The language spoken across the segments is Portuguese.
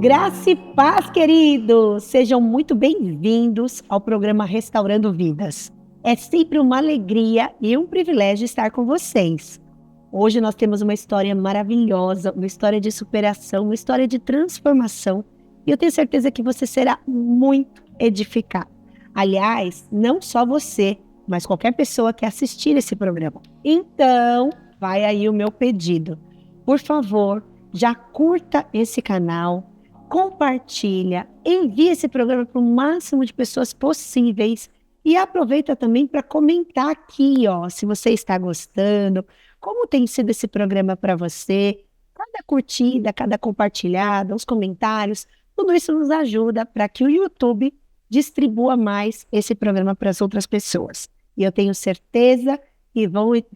Graça e paz, queridos! Sejam muito bem-vindos ao programa Restaurando Vidas. É sempre uma alegria e um privilégio estar com vocês. Hoje nós temos uma história maravilhosa, uma história de superação, uma história de transformação. E eu tenho certeza que você será muito edificado. Aliás, não só você, mas qualquer pessoa que assistir esse programa. Então, vai aí o meu pedido. Por favor, já curta esse canal, compartilha, envie esse programa para o máximo de pessoas possíveis e aproveita também para comentar aqui, ó, se você está gostando, como tem sido esse programa para você, cada curtida, cada compartilhada, os comentários, tudo isso nos ajuda para que o YouTube distribua mais esse programa para as outras pessoas. E eu tenho certeza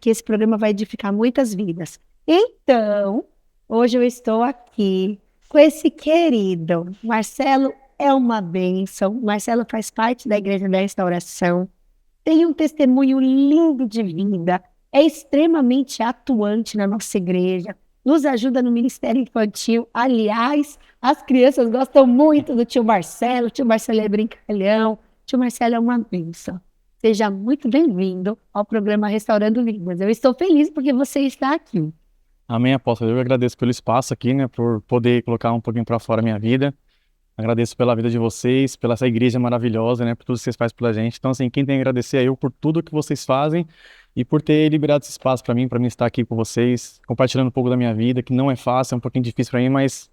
que esse programa vai edificar muitas vidas. Então, hoje eu estou aqui com esse querido. Marcelo é uma bênção. Marcelo faz parte da Igreja da Restauração. Tem um testemunho lindo de vida. É extremamente atuante na nossa igreja. Nos ajuda no ministério infantil. Aliás, as crianças gostam muito do tio Marcelo. O tio Marcelo é brincalhão. O tio Marcelo é uma bênção. Seja muito bem-vindo ao programa Restaurando Vidas. Eu estou feliz porque você está aqui. Amém, apóstolo. Eu agradeço pelo espaço aqui, né, por poder colocar um pouquinho para fora a minha vida. Agradeço pela vida de vocês, pela essa igreja maravilhosa, né, por tudo que vocês fazem pela gente. Então, assim, quem tem a agradecer é eu por tudo que vocês fazem e por ter liberado esse espaço para mim estar aqui com vocês, compartilhando um pouco da minha vida, que não é fácil, é um pouquinho difícil para mim, mas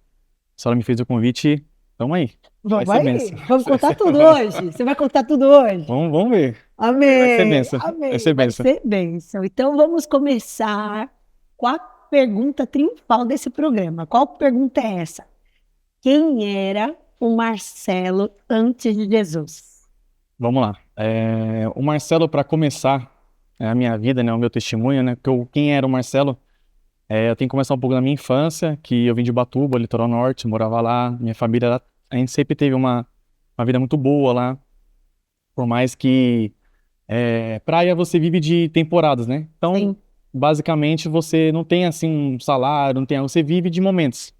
a senhora me fez o convite. Tamo aí. Vai Vamos ser aí? bênção. Vamos contar tudo hoje? Você vai contar tudo hoje? Vamos ver. Vai ser Amém, bênção. Vai amém, ser vai bênção. ser bênção. Então vamos começar com a pergunta triunfal desse programa. Qual pergunta é essa? Quem era o Marcelo antes de Jesus? Vamos lá. O Marcelo, para começar a minha vida, né, o meu testemunho, né, quem era o Marcelo? Eu tenho que começar um pouco da minha infância, que eu vim de Ubatuba, litoral norte, morava lá, minha família, a gente sempre teve uma vida muito boa lá, por mais que praia você vive de temporadas, né? Então, Sim, basicamente, você não tem assim um salário, não tem, você vive de momentos.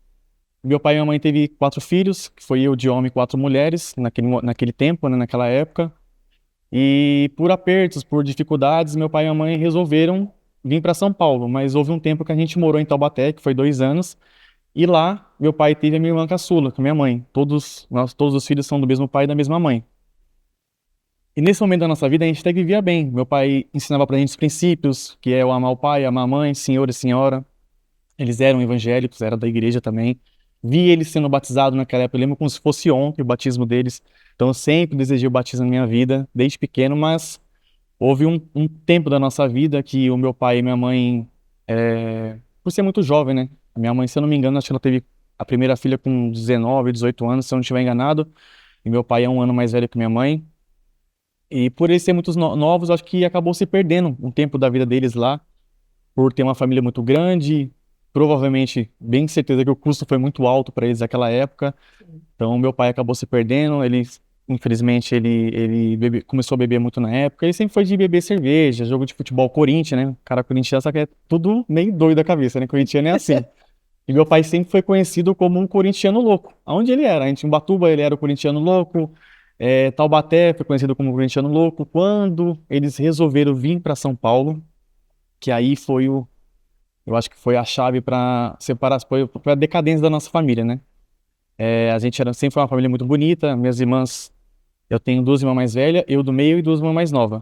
Meu pai e minha mãe teve 4 filhos, que foi eu de homem e 4 mulheres, naquele tempo, né, naquela época. E por apertos, por dificuldades, meu pai e minha mãe resolveram vir para São Paulo. Mas houve um tempo que a gente morou em Taubaté, que foi 2 anos. E lá, meu pai teve a minha irmã caçula, com a minha mãe. Todos os filhos são do mesmo pai e da mesma mãe. E nesse momento da nossa vida, a gente até que vivia bem. Meu pai ensinava pra gente os princípios, que é o amar o pai, amar a mãe, senhor e senhora. Eles eram evangélicos, era da igreja também. Vi eles sendo batizados naquela época, eu lembro como se fosse ontem o batismo deles. Então eu sempre desejei o batismo na minha vida, desde pequeno, mas houve um tempo da nossa vida que o meu pai e minha mãe, por ser muito jovem, né? A minha mãe, se eu não me engano, acho que ela teve a primeira filha com 19, 18 anos, se eu não estiver enganado. E meu pai é um ano mais velho que minha mãe. E por eles serem muito novos, acho que acabou se perdendo um tempo da vida deles lá, por ter uma família muito grande. Provavelmente, bem certeza que o custo foi muito alto para eles naquela época. Então, meu pai acabou se perdendo. Infelizmente, ele começou a beber muito na época. Ele sempre foi de beber cerveja, jogo de futebol, Corinthians, né? O cara corintiano, só que é tudo meio doido da cabeça, né? Corintiano é assim. E meu pai sempre foi conhecido como um corintiano louco. Aonde ele era? Em Ubatuba, ele era o corintiano louco. Taubaté foi conhecido como corintiano louco. Quando eles resolveram vir para São Paulo, que aí eu acho que foi a chave para separar, foi a decadência da nossa família, né? A gente sempre foi uma família muito bonita. Minhas irmãs, eu tenho 2 irmãs mais velhas, eu do meio e 2 irmãs mais novas.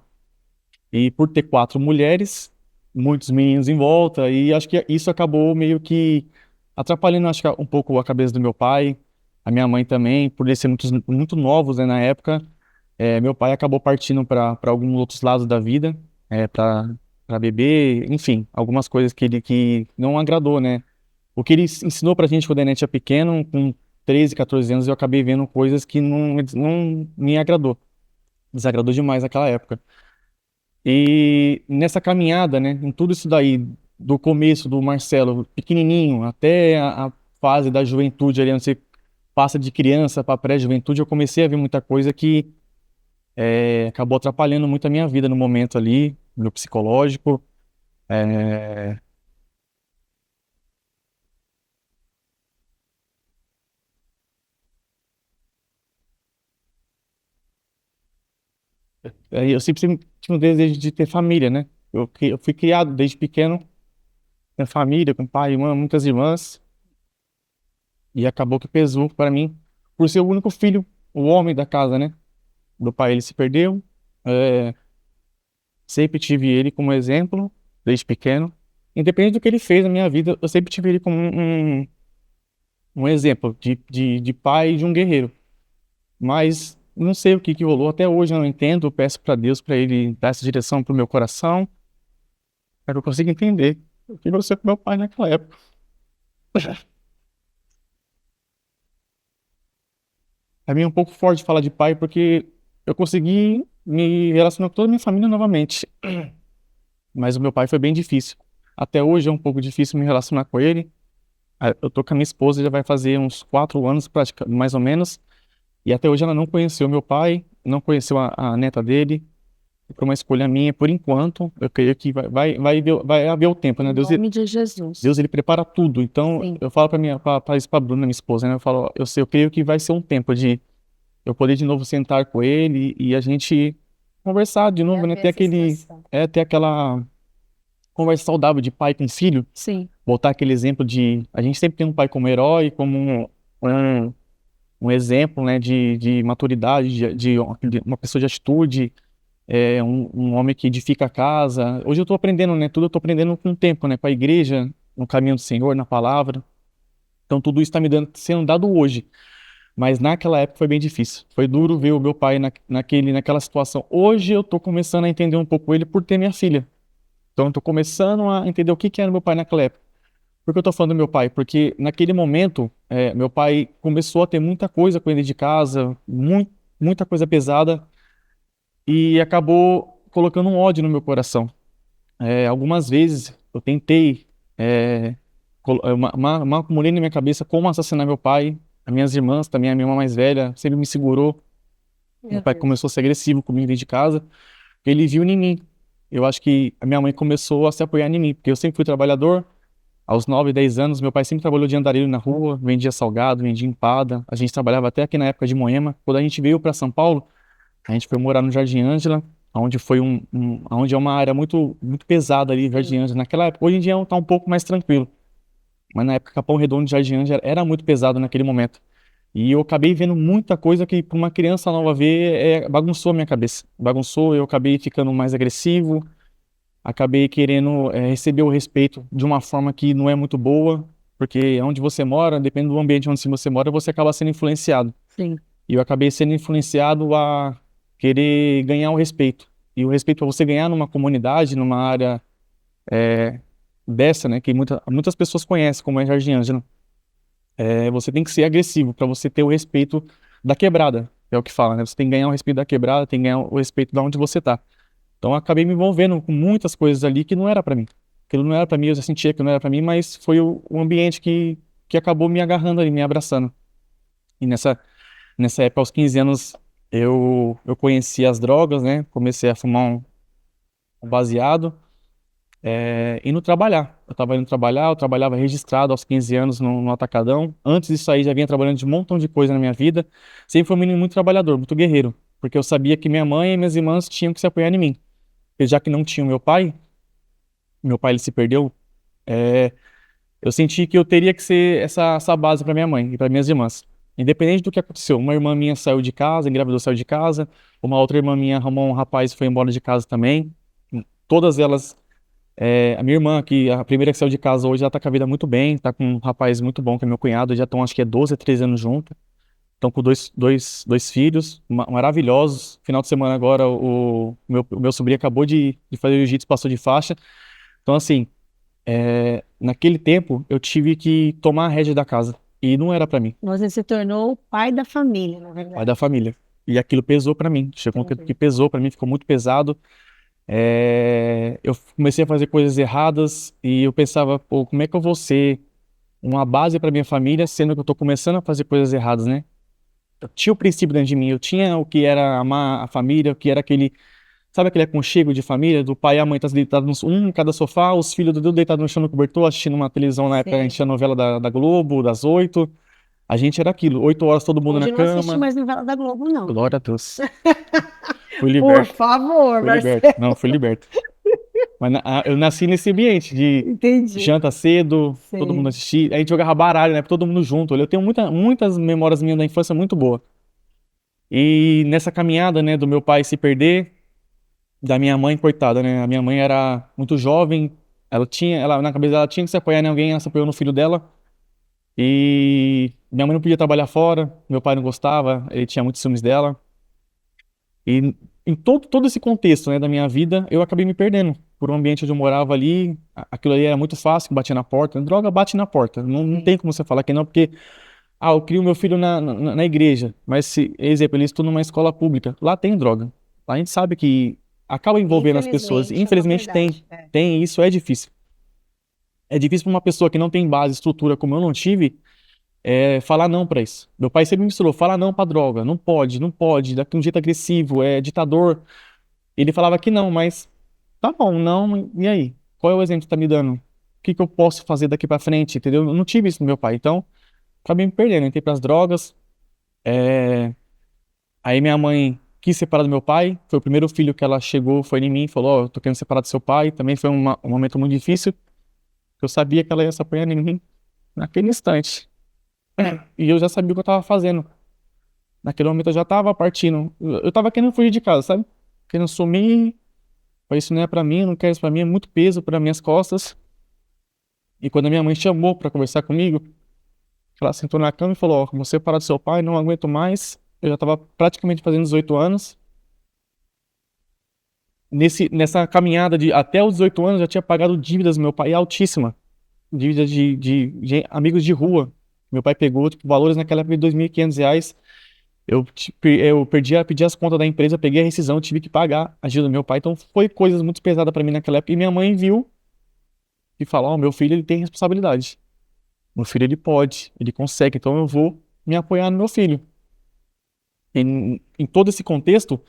E por ter 4 mulheres, muitos meninos em volta, e acho que isso acabou meio que atrapalhando, acho que um pouco a cabeça do meu pai, a minha mãe também, por eles serem muito novos, né, na época. Meu pai acabou partindo para alguns outros lados da vida, para beber, enfim, algumas coisas que não agradou, né? O que ele ensinou pra gente quando a gente era pequeno, com 13, 14 anos, eu acabei vendo coisas que não me agradou. Desagradou demais naquela época. E nessa caminhada, né, em tudo isso daí, do começo do Marcelo, pequenininho, até a fase da juventude ali, onde você passa de criança para pré-juventude, eu comecei a ver muita coisa que acabou atrapalhando muito a minha vida no momento ali, meu psicológico. É, Eu sempre tive um desejo de ter família, né? Eu fui criado desde pequeno com família, com pai, irmã, muitas irmãs, e acabou que pesou para mim por ser o único filho, o homem da casa, né? Meu pai, ele se perdeu, é, sempre tive ele como exemplo, desde pequeno. Independente do que ele fez na minha vida, eu sempre tive ele como um exemplo de pai e de um guerreiro. Mas não sei o que que rolou, até hoje eu não entendo, eu peço para Deus para ele dar essa direção pro meu coração, para que eu consiga entender o que aconteceu com meu pai naquela época. Pra mim é um pouco forte falar de pai, porque eu consegui me relacionar com toda a minha família novamente. Mas o meu pai foi bem difícil. Até hoje é um pouco difícil me relacionar com ele. Eu tô com a minha esposa, já vai fazer uns 4 anos, mais ou menos. E até hoje ela não conheceu meu pai, não conheceu a neta dele. Foi uma escolha minha, por enquanto. Eu creio que vai haver o tempo, né? Em nome de Jesus. Deus, ele prepara tudo. Então, Sim. eu falo pra Bruna, minha esposa, né? Eu falo, eu creio que vai ser um tempo de eu poder de novo sentar com ele e a gente conversar de É novo, né? ver essa situação. Ter aquela conversa saudável de pai com filho, Sim. voltar aquele exemplo de, a gente sempre tem um pai como herói, como um, um exemplo, né? De maturidade, de uma pessoa de atitude, um homem que edifica a casa. Hoje eu tô aprendendo, né? Tudo eu tô aprendendo com o tempo, né? Com a igreja, no caminho do Senhor, na palavra. Então tudo isso está sendo dado hoje. Mas naquela época foi bem difícil. Foi duro ver o meu pai naquela situação. Hoje eu tô começando a entender um pouco ele por ter minha filha. Então eu tô começando a entender o que que era meu pai naquela época. Por que eu tô falando do meu pai? Porque naquele momento, meu pai começou a ter muita coisa com ele de casa, muita coisa pesada, e acabou colocando um ódio no meu coração. Algumas vezes eu tentei, é, acumulei na minha cabeça como assassinar meu pai. As minhas irmãs, também a minha irmã mais velha, sempre me segurou. Meu Meu pai Deus. começou a ser agressivo comigo dentro de casa, porque ele viu em mim. Eu acho que a minha mãe começou a se apoiar em mim, porque eu sempre fui trabalhador. Aos 9, 10 anos, meu pai sempre trabalhou de andarilho na rua, vendia salgado, vendia empada. A gente trabalhava até aqui na época de Moema. Quando a gente veio para São Paulo, a gente foi morar no Jardim Ângela, onde foi onde é uma área muito, muito pesada ali, Jardim Sim. Ângela. Naquela época, hoje em dia tá um pouco mais tranquilo. Mas na época, Capão Redondo e Jardim Ângela era muito pesado naquele momento. E eu acabei vendo muita coisa que, para uma criança nova ver, bagunçou a minha cabeça. Bagunçou, eu acabei ficando mais agressivo, acabei querendo, receber o respeito de uma forma que não é muito boa, porque onde você mora, depende do ambiente onde você mora, você acaba sendo influenciado. Sim. E eu acabei sendo influenciado a querer ganhar o respeito. E o respeito para você ganhar numa comunidade, numa área dessa, né, que muitas pessoas conhecem, como é Jardim Ângela, você tem que ser agressivo para você ter o respeito da quebrada, é o que fala, né? Você tem que ganhar o respeito da quebrada, tem que ganhar o respeito de onde você tá. Então eu acabei me envolvendo com muitas coisas ali que não era para mim. Aquilo não era para mim, eu já sentia que não era para mim, mas foi o ambiente que acabou me agarrando ali, me abraçando. E nessa época, aos 15 anos, eu conheci as drogas, né? Comecei a fumar um baseado, indo trabalhar. Eu estava indo trabalhar, eu trabalhava registrado aos 15 anos no Atacadão. Antes disso aí, já vinha trabalhando de um montão de coisa na minha vida. Sempre fui um menino muito trabalhador, muito guerreiro, porque eu sabia que minha mãe e minhas irmãs tinham que se apoiar em mim. Porque já que não tinha o meu pai ele se perdeu, é, eu senti que eu teria que ser essa base para minha mãe e para minhas irmãs. Independente do que aconteceu, uma irmã minha saiu de casa, engravidou, saiu de casa, uma outra irmã minha arrumou um rapaz e foi embora de casa também. Todas elas, a minha irmã, que a primeira que saiu de casa hoje, ela tá com a vida muito bem, tá com um rapaz muito bom, que é meu cunhado, já estão acho que 12 a 13 anos juntos. Estão com dois filhos maravilhosos. Final de semana agora, o meu sobrinho acabou de fazer jiu-jitsu, passou de faixa. Então, assim, naquele tempo, eu tive que tomar a rédea da casa. E não era pra mim, Você se tornou o pai da família, na pai verdade. da família. E aquilo pesou pra mim. Chegou um tempo que Entendi. pesou pra mim, ficou muito pesado. Eu comecei a fazer coisas erradas e eu pensava, pô, como é que eu vou ser uma base pra minha família, sendo que eu tô começando a fazer coisas erradas, né? Eu tinha o princípio dentro de mim, eu tinha o que era amar a família, o que era sabe aquele aconchego de família, do pai e a mãe tá deitados um em cada sofá, os filhos tudo deitados no chão no cobertor, assistindo uma televisão na época, a gente Sim. tinha novela da Globo, das 8. A gente era aquilo, 8 horas todo mundo na Hoje eu não assisti cama. mais novela da Globo, não. Glória a Deus. Fui Por liberto, favor, fui liberto. Marcelo. Não, fui liberto. Mas eu nasci nesse ambiente de Entendi. janta cedo, todo mundo Sei. assistia, a gente jogava baralho, né? Todo mundo junto. Eu tenho muitas memórias minhas da infância muito boas. E nessa caminhada, né, do meu pai se perder, da minha mãe, coitada, né? A minha mãe era muito jovem, ela na cabeça dela tinha que se apoiar em alguém, ela se apoiou no filho dela. E minha mãe não podia trabalhar fora, meu pai não gostava, ele tinha muitos ciúmes dela. E em todo esse contexto, né, da minha vida, eu acabei me perdendo por um ambiente onde eu morava ali. Aquilo ali era muito fácil, que batia na porta. Droga bate na porta. Não Sim. tem como você falar que não, porque, eu crio meu filho na igreja, mas se, exemplo, ele estuda numa escola pública, lá tem droga. Lá a gente sabe que acaba envolvendo as pessoas. Infelizmente, é uma Infelizmente verdade. tem, e isso é difícil. É difícil para uma pessoa que não tem base, estrutura, como eu não tive, falar não pra isso. Meu pai sempre me ensinou, fala não pra droga, não pode, não pode, daqui um jeito agressivo, é ditador. Ele falava que não, mas tá bom, não, e aí? Qual é o exemplo que tá me dando? O que que eu posso fazer daqui pra frente, entendeu? Eu não tive isso no meu pai, então acabei me perdendo, entrei pras drogas. é, Aí minha mãe quis separar do meu pai, foi o primeiro filho que ela chegou, foi em mim, e falou, ó, eu tô querendo separar do seu pai. Também foi um momento muito difícil, eu sabia que ela ia se apoiar em mim naquele instante. E eu já sabia o que eu tava fazendo. Naquele momento eu já tava partindo. Eu tava querendo fugir de casa, sabe? Querendo sumir. Isso não é pra mim, eu não quero isso pra mim, é muito peso para minhas costas. E quando a minha mãe chamou pra conversar comigo, ela sentou na cama e falou: Ó, você parar do seu pai, não aguento mais. Eu já tava praticamente fazendo 18 anos. Nessa caminhada de até os 18 anos, eu já tinha pagado dívidas do meu pai altíssima. Dívidas de amigos de rua. Meu pai pegou, tipo, valores naquela época de R$ 2.500. Eu pedi as contas da empresa, peguei a rescisão, tive que pagar a dívida do meu pai. Então foi coisas muito pesadas pra mim naquela época. E minha mãe viu e falou: Ó, meu filho ele tem responsabilidade. Meu filho ele pode, ele consegue. Então eu vou me apoiar no meu filho. Em todo esse contexto,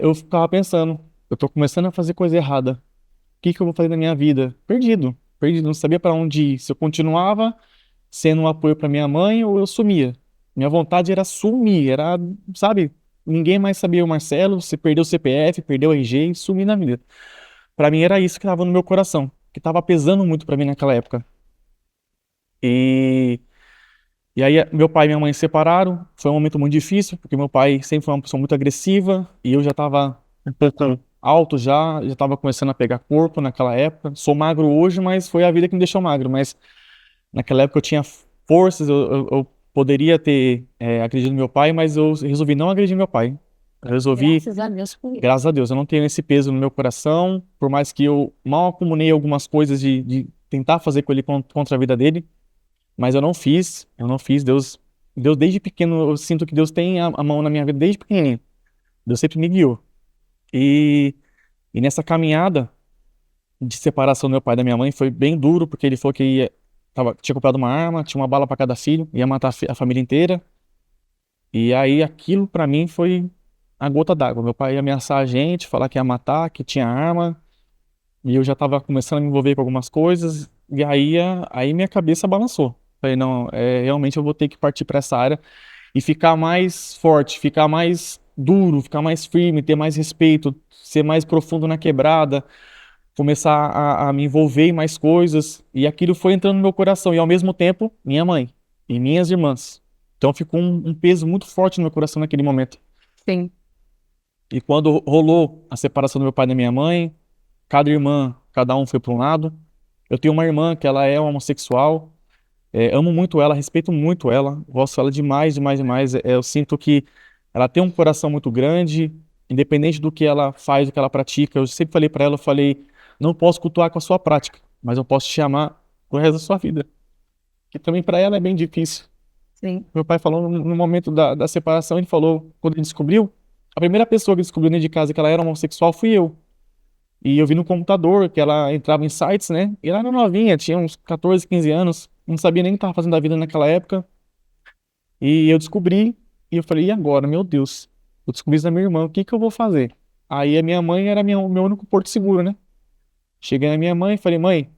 eu ficava pensando: eu tô começando a fazer coisa errada. O que que eu vou fazer na minha vida? Perdido, perdido. Não sabia pra onde ir. Se eu continuava sendo um apoio pra minha mãe ou eu sumia. Minha vontade era sumir, era, sabe? Ninguém mais sabia o Marcelo, você perdeu o CPF, perdeu o RG e sumir na vida. Pra mim era isso que tava no meu coração, que tava pesando muito pra mim naquela época. E, e aí meu pai e minha mãe se separaram, foi um momento muito difícil, porque meu pai sempre foi uma pessoa muito agressiva e eu já tava um pouco alto já tava começando a pegar corpo naquela época. Sou magro hoje, mas foi a vida que me deixou magro, mas naquela época eu tinha forças, eu poderia ter agredido meu pai, mas eu resolvi não agredir meu pai. Eu resolvi, Graças a Deus por isso. graças a Deus, eu não tenho esse peso no meu coração, por mais que eu mal acumulei algumas coisas de tentar fazer com ele contra a vida dele, mas eu não fiz. Deus desde pequeno, eu sinto que Deus tem a mão na minha vida desde pequenininho. Deus sempre me guiou. E, e nessa caminhada de separação do meu pai e da minha mãe foi bem duro, porque ele falou que tinha comprado uma arma, tinha uma bala para cada filho, ia matar a família inteira. E aí aquilo para mim foi a gota d'água. Meu pai ia ameaçar a gente, falar que ia matar, que tinha arma, e eu já tava começando a me envolver com algumas coisas, e aí minha cabeça balançou. Falei, não, realmente eu vou ter que partir para essa área e ficar mais forte, ficar mais duro, ficar mais firme, ter mais respeito, ser mais profundo na quebrada, começar a me envolver em mais coisas. E aquilo foi entrando no meu coração. E ao mesmo tempo, minha mãe e minhas irmãs. Então ficou um peso muito forte no meu coração naquele momento. Sim. E quando rolou a separação do meu pai e da minha mãe, cada irmã, cada um foi para um lado. Eu tenho uma irmã que ela é homossexual. Amo muito ela, respeito muito ela, gosto dela demais, demais, demais. Eu sinto que ela tem um coração muito grande, independente do que ela faz, do que ela pratica. Eu sempre falei para ela, eu falei, não posso cultuar com a sua prática, mas eu posso te amar pro resto da sua vida. Que também para ela é bem difícil. Sim. Meu pai falou no momento da separação, ele falou, quando ele descobriu, a primeira pessoa que descobriu dentro de casa que ela era homossexual fui eu. E eu vi no computador que ela entrava em sites, né? E ela era novinha, tinha uns 14, 15 anos, não sabia nem o que estava fazendo da vida naquela época. E eu descobri, e eu falei, e agora, meu Deus? Eu descobri isso da minha irmã, o que que eu vou fazer? Aí a minha mãe era o meu único porto seguro, né? Cheguei na minha mãe e falei, mãe,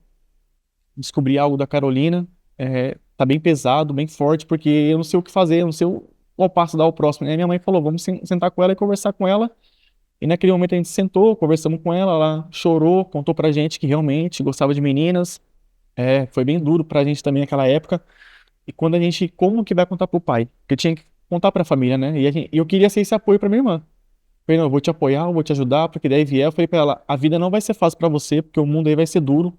descobri algo da Carolina, tá bem pesado, bem forte, porque eu não sei o que fazer, eu não sei qual passo dar ao próximo. Aí minha mãe falou, vamos sentar com ela e conversar com ela, E naquele momento a gente sentou, conversamos com ela, ela chorou, contou pra gente que realmente gostava de meninas. Foi bem duro pra gente também naquela época. E quando a gente, como que vai contar pro pai? Porque tinha que contar pra família, né? E eu queria ser esse apoio pra minha irmã. Falei, não, eu vou te apoiar, eu vou te ajudar, porque daí vier, eu falei pra ela, a vida não vai ser fácil pra você, porque o mundo aí vai ser duro.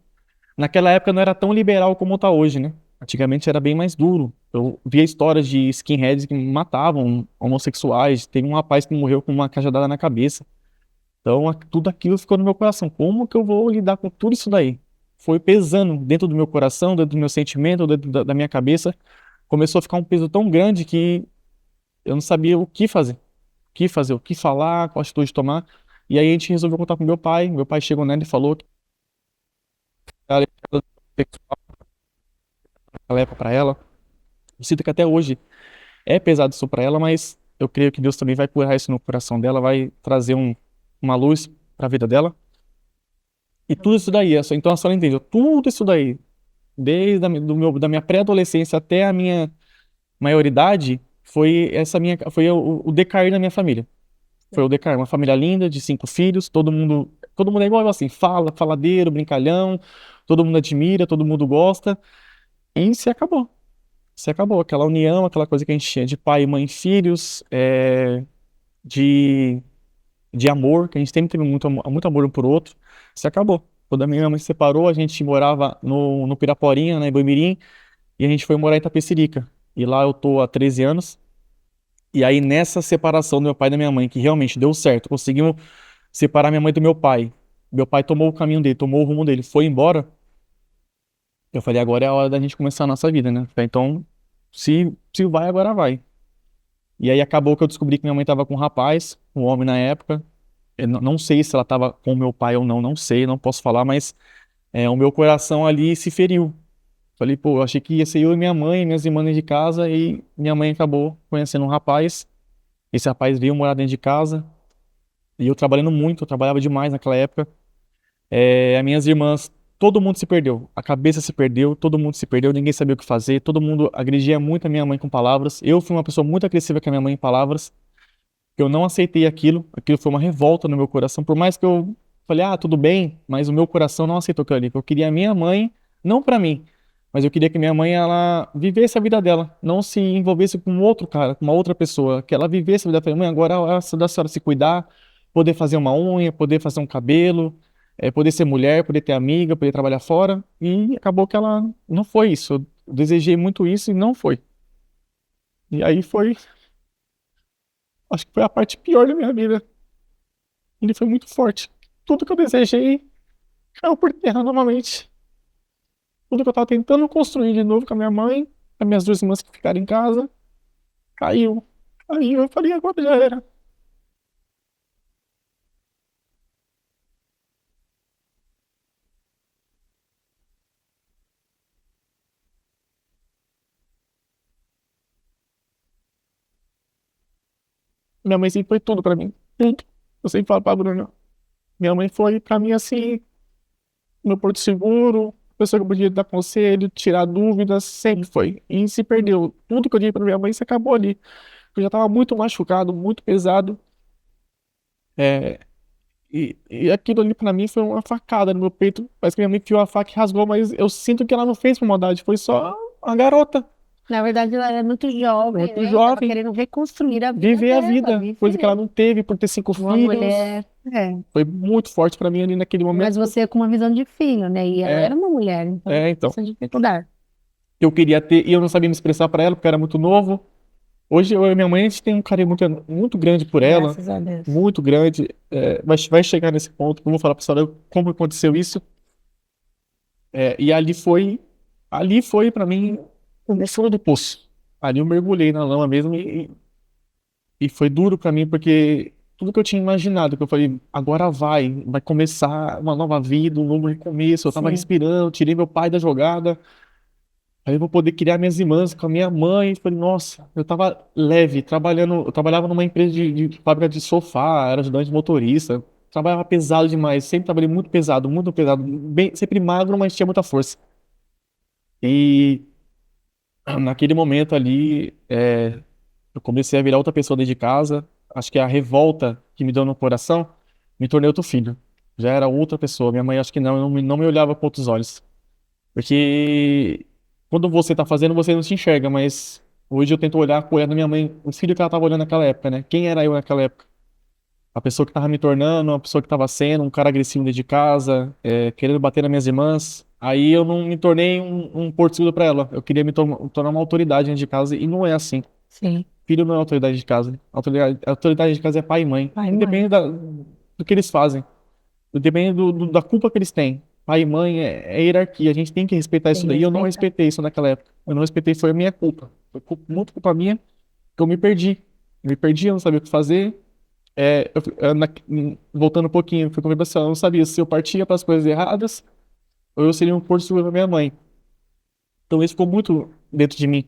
Naquela época não era tão liberal como tá hoje, né? Antigamente era bem mais duro. Eu via histórias de skinheads que matavam homossexuais. Teve um rapaz que morreu com uma cajadada na cabeça. Então, tudo aquilo ficou no meu coração. Como que eu vou lidar com tudo isso daí? Foi pesando dentro do meu coração, dentro do meu sentimento, dentro da minha cabeça. Começou a ficar um peso tão grande que eu não sabia o que fazer. O que fazer, o que falar, qual atitude tomar. E aí a gente resolveu contar com meu pai. Meu pai chegou nela e falou que ela naquela época para ela. Eu sinto que até hoje é pesado isso para ela, mas eu creio que Deus também vai curar isso no coração dela, vai trazer uma luz para a vida dela. E tudo isso daí, então a senhora entendeu, tudo isso daí, desde da minha pré-adolescência até a minha maioridade, foi o decair da minha família. Foi o decair, uma família linda, de 5 filhos, todo mundo é igual assim, faladeiro, brincalhão, todo mundo admira, todo mundo gosta, e se acabou. Se acabou, aquela união, aquela coisa que a gente tinha de pai, mãe, filhos, de, de amor, que a gente sempre teve muito amor um por outro, se acabou. Quando a minha mãe se separou, a gente morava no Piraporinha, né, em Boimirim, e a gente foi morar em Itapecerica. E lá eu tô há 13 anos. E aí, nessa separação do meu pai e da minha mãe, que realmente deu certo, conseguimos separar minha mãe do meu pai. Meu pai tomou o caminho dele, tomou o rumo dele, foi embora. Eu falei, agora é a hora da gente começar a nossa vida, né? Então, se vai, agora vai. E aí acabou que eu descobri que minha mãe estava com um rapaz, um homem na época. Eu não sei se ela estava com o meu pai ou não, não sei, não posso falar, mas o meu coração ali se feriu. Falei, pô, eu achei que ia ser eu e minha mãe, minhas irmãs dentro de casa, e minha mãe acabou conhecendo um rapaz. Esse rapaz veio morar dentro de casa, e eu trabalhando muito, eu trabalhava demais naquela época. As minhas irmãs, todo mundo se perdeu, a cabeça se perdeu, todo mundo se perdeu, ninguém sabia o que fazer, todo mundo agredia muito a minha mãe com palavras. Eu fui uma pessoa muito agressiva com a minha mãe em palavras. Eu não aceitei aquilo foi uma revolta no meu coração, por mais que eu falei, ah, tudo bem, mas o meu coração não aceitou aquilo ali. Eu queria a minha mãe, não pra mim, mas eu queria que minha mãe, ela vivesse a vida dela, não se envolvesse com outro cara, com uma outra pessoa, que ela vivesse a vida dela. Mãe, agora é a hora da senhora se cuidar, poder fazer uma unha, poder fazer um cabelo, poder ser mulher, poder ter amiga, poder trabalhar fora, e acabou que ela não foi isso. Eu desejei muito isso e não foi. E aí acho que foi a parte pior da minha vida. Ele foi muito forte. Tudo que eu desejei caiu por terra novamente. Tudo que eu tava tentando construir de novo com a minha mãe, as minhas duas irmãs que ficaram em casa, caiu. Caiu. Eu falei, agora já era. Minha mãe sempre foi tudo pra mim. Tudo. Eu sempre falo pra Bruna. Minha mãe foi pra mim assim, meu porto seguro, pessoa que eu podia dar conselho, tirar dúvidas, sempre foi. E se perdeu. Tudo que eu dei pra minha mãe, se acabou ali. Eu já tava muito machucado, muito pesado. É, e aquilo ali pra mim foi uma facada no meu peito. Parece que minha mãe enfiou a faca e rasgou, mas eu sinto que ela não fez por maldade. Foi só uma garota, Na verdade, ela era muito jovem, muito né? E tava jovem, querendo reconstruir a vida viver a dela, vida, coisa que ela viver. não teve por ter cinco Uma filhos. mulher. É. Foi muito forte pra mim ali naquele Mas momento. você com uma visão de filho, né? E ela era É, uma mulher, então então. essa dificuldade. Eu queria ter, e eu não sabia me expressar pra ela porque eu era muito novo. Hoje eu e minha mãe, a gente tem um carinho muito grande por ela, Graças a Deus. muito grande. Vai chegar nesse ponto, que eu vou falar pra senhora como aconteceu isso. E ali foi para mim o fundo do poço. Ali eu mergulhei na lama mesmo e foi duro pra mim porque tudo que eu tinha imaginado, que eu falei, agora vai começar uma nova vida, um novo recomeço. Eu tava Sim. respirando, tirei meu pai da jogada, aí eu vou poder criar minhas irmãs com a minha mãe. Falei, nossa, eu tava leve, trabalhando, eu trabalhava numa empresa de fábrica de sofá, era ajudante de motorista. Trabalhava pesado demais, sempre trabalhei muito pesado, bem, sempre magro, mas tinha muita força. E naquele momento ali, eu comecei a virar outra pessoa dentro de casa. Acho que a revolta que me deu no coração, me tornei outro filho. Já era outra pessoa. Minha mãe, acho que não me olhava com outros olhos. Porque quando você tá fazendo, você não se enxerga, mas hoje eu tento olhar com a da minha mãe, o filho que ela tava olhando naquela época, né? Quem era eu naquela época? A pessoa que tava me tornando, a pessoa que tava sendo, um cara agressivo dentro de casa, querendo bater nas minhas irmãs. Aí eu não me tornei um porto seguro pra ela. Eu queria me tornar uma autoridade dentro de casa e não é assim. Sim. Filho não é autoridade de casa. A autoridade de casa é pai e mãe. Pai e mãe. Independente do que eles fazem. Depende da culpa que eles têm. Pai e mãe é hierarquia, a gente tem que respeitar Tem isso que daí. Eu não respeitar. respeitei isso naquela época. Eu não respeitei, foi a minha culpa. Foi muito culpa minha que eu me perdi. Eu me perdi, eu não sabia o que fazer. Voltando um pouquinho, fui conversar, eu não sabia se eu partia para as coisas erradas ou eu seria um porto seguro para minha mãe. Então isso ficou muito dentro de mim.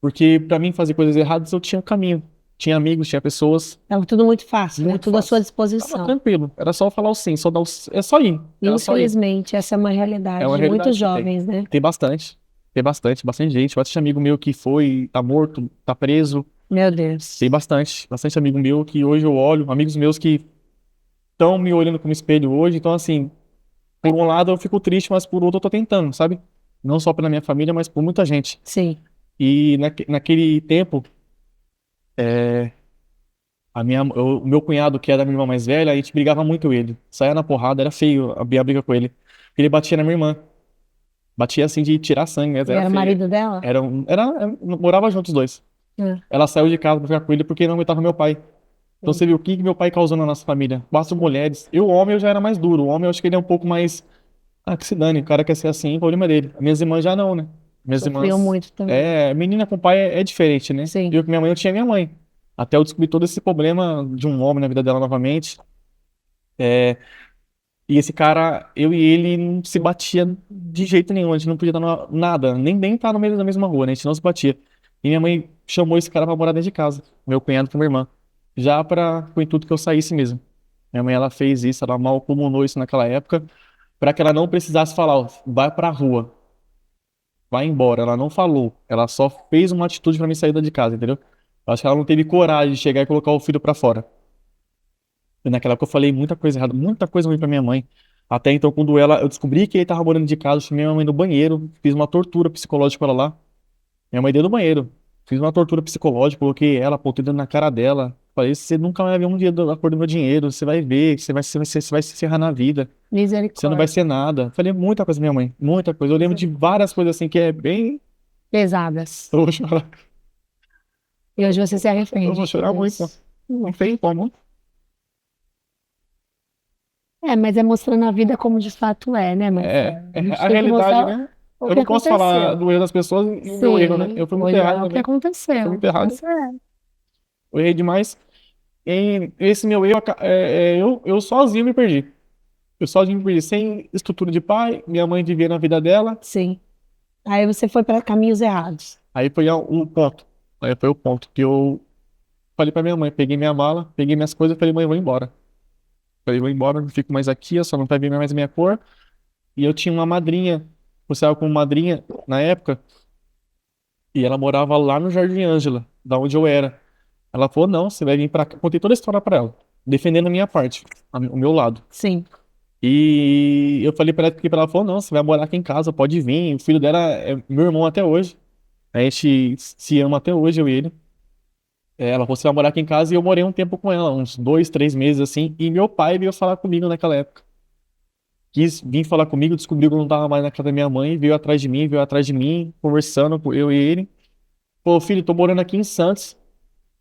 Porque para mim fazer coisas erradas eu tinha caminho. Tinha amigos, tinha pessoas. Estava tudo muito fácil, né? Muito Tudo à sua fácil. Tava disposição. tranquilo. Era só falar o sim, só dar o... É só ir. Era só ir. Infelizmente, essa é uma É realidade uma de muitos realidade que tem. jovens, né? Tem bastante. Tem bastante gente. Bastante amigo meu que foi, tá morto, tá preso. Meu Deus. Tem bastante amigo meu que hoje eu olho, amigos meus que estão me olhando como espelho hoje. Então, assim, por um lado eu fico triste, mas por outro eu tô tentando, sabe? Não só pela minha família, mas por muita gente. Sim. E naquele tempo, o meu cunhado, que era a minha irmã mais velha, a gente brigava muito ele. Saía na porrada, era feio a briga com ele. Porque ele batia na minha irmã. Batia assim de tirar sangue, mas Ele era era o feio. marido dela? Morava juntos os dois. Ah, Ela saiu de casa pra ficar com ele porque não aguentava meu pai. Então sim. você viu o que meu pai causou na nossa família. Quatro mulheres. Homem, eu já era mais duro. O homem, eu acho que ele é um pouco mais. Ah, que se dane, o cara quer ser assim, o problema é dele. Minhas irmãs já não, né? Minhas Sofreu irmãs. muito também. Menina com pai é diferente, né? Sim. Eu com minha mãe, eu tinha minha mãe. Até eu descobri todo esse problema de um homem na vida dela novamente. E esse cara, eu e ele não se batia de jeito nenhum, a gente não podia dar nada, nem estar no meio da mesma rua, né? A gente não se batia. E minha mãe chamou esse cara pra morar dentro de casa, meu cunhado com minha irmã, já com o intuito que eu saísse mesmo. Minha mãe, ela fez isso, ela mal comunou isso naquela época, pra que ela não precisasse falar, ó, vai pra rua, vai embora. Ela não falou, ela só fez uma atitude pra mim sair de casa, entendeu? Eu acho que ela não teve coragem de chegar e colocar o filho pra fora. E naquela época eu falei muita coisa errada, muita coisa ruim pra minha mãe. Até então, quando eu descobri que ele tava morando de casa, eu chamei minha mãe no banheiro, fiz uma tortura psicológica pra ela lá. Minha mãe dentro do banheiro. Fiz uma tortura psicológica, coloquei ela, apontei dedo na cara dela. Falei, você nunca vai ver um dia da cor do meu dinheiro, você vai ver, você vai se ferrar na vida, você não vai Misericórdia. ser nada. Falei muita coisa pra minha mãe, muita coisa. Eu lembro de várias coisas assim que é bem. Pesadas. Eu vou chorar, E hoje você se eu vou arrepende por chorar muito. isso. Não tem como. É, mas é mostrando a vida como de fato é, né, É, Marcelo? A é gente a tem que realidade, mostrar né? o Eu que não posso falar aconteceu. do erro das pessoas e o meu erro, né? Eu Sim, fui muito olhar errado o que também. Fui aconteceu. muito errado. Mas é. Eu errei demais. E esse meu erro, eu sozinho me perdi. Eu sozinho me perdi. Sem estrutura de pai, minha mãe vivia na vida dela. Sim. Aí você foi para caminhos errados. Aí foi um ponto. Aí foi o ponto que eu falei pra minha mãe. Peguei minha mala, peguei minhas coisas e falei, mãe, eu vou embora. Falei, vou embora, não fico mais aqui, eu só não vai ver mais a minha cor. E eu tinha uma madrinha, eu estava com uma madrinha na época, e ela morava lá no Jardim Ângela, da onde eu era. Ela falou, não, você vai vir pra cá. Contei toda a história pra ela, defendendo a minha parte, o meu lado. Sim. E eu falei pra ela, porque ela falou, não, você vai morar aqui em casa, pode vir. O filho dela é meu irmão até hoje. A gente se ama até hoje, eu e ele. Ela falou, você vai morar aqui em casa e eu morei um tempo com ela, uns 2, 3 meses assim. E meu pai veio falar comigo naquela época. Quis vir falar comigo, descobriu que eu não tava mais na casa da minha mãe, veio atrás de mim, conversando com eu e ele. Pô, filho, tô morando aqui em Santos.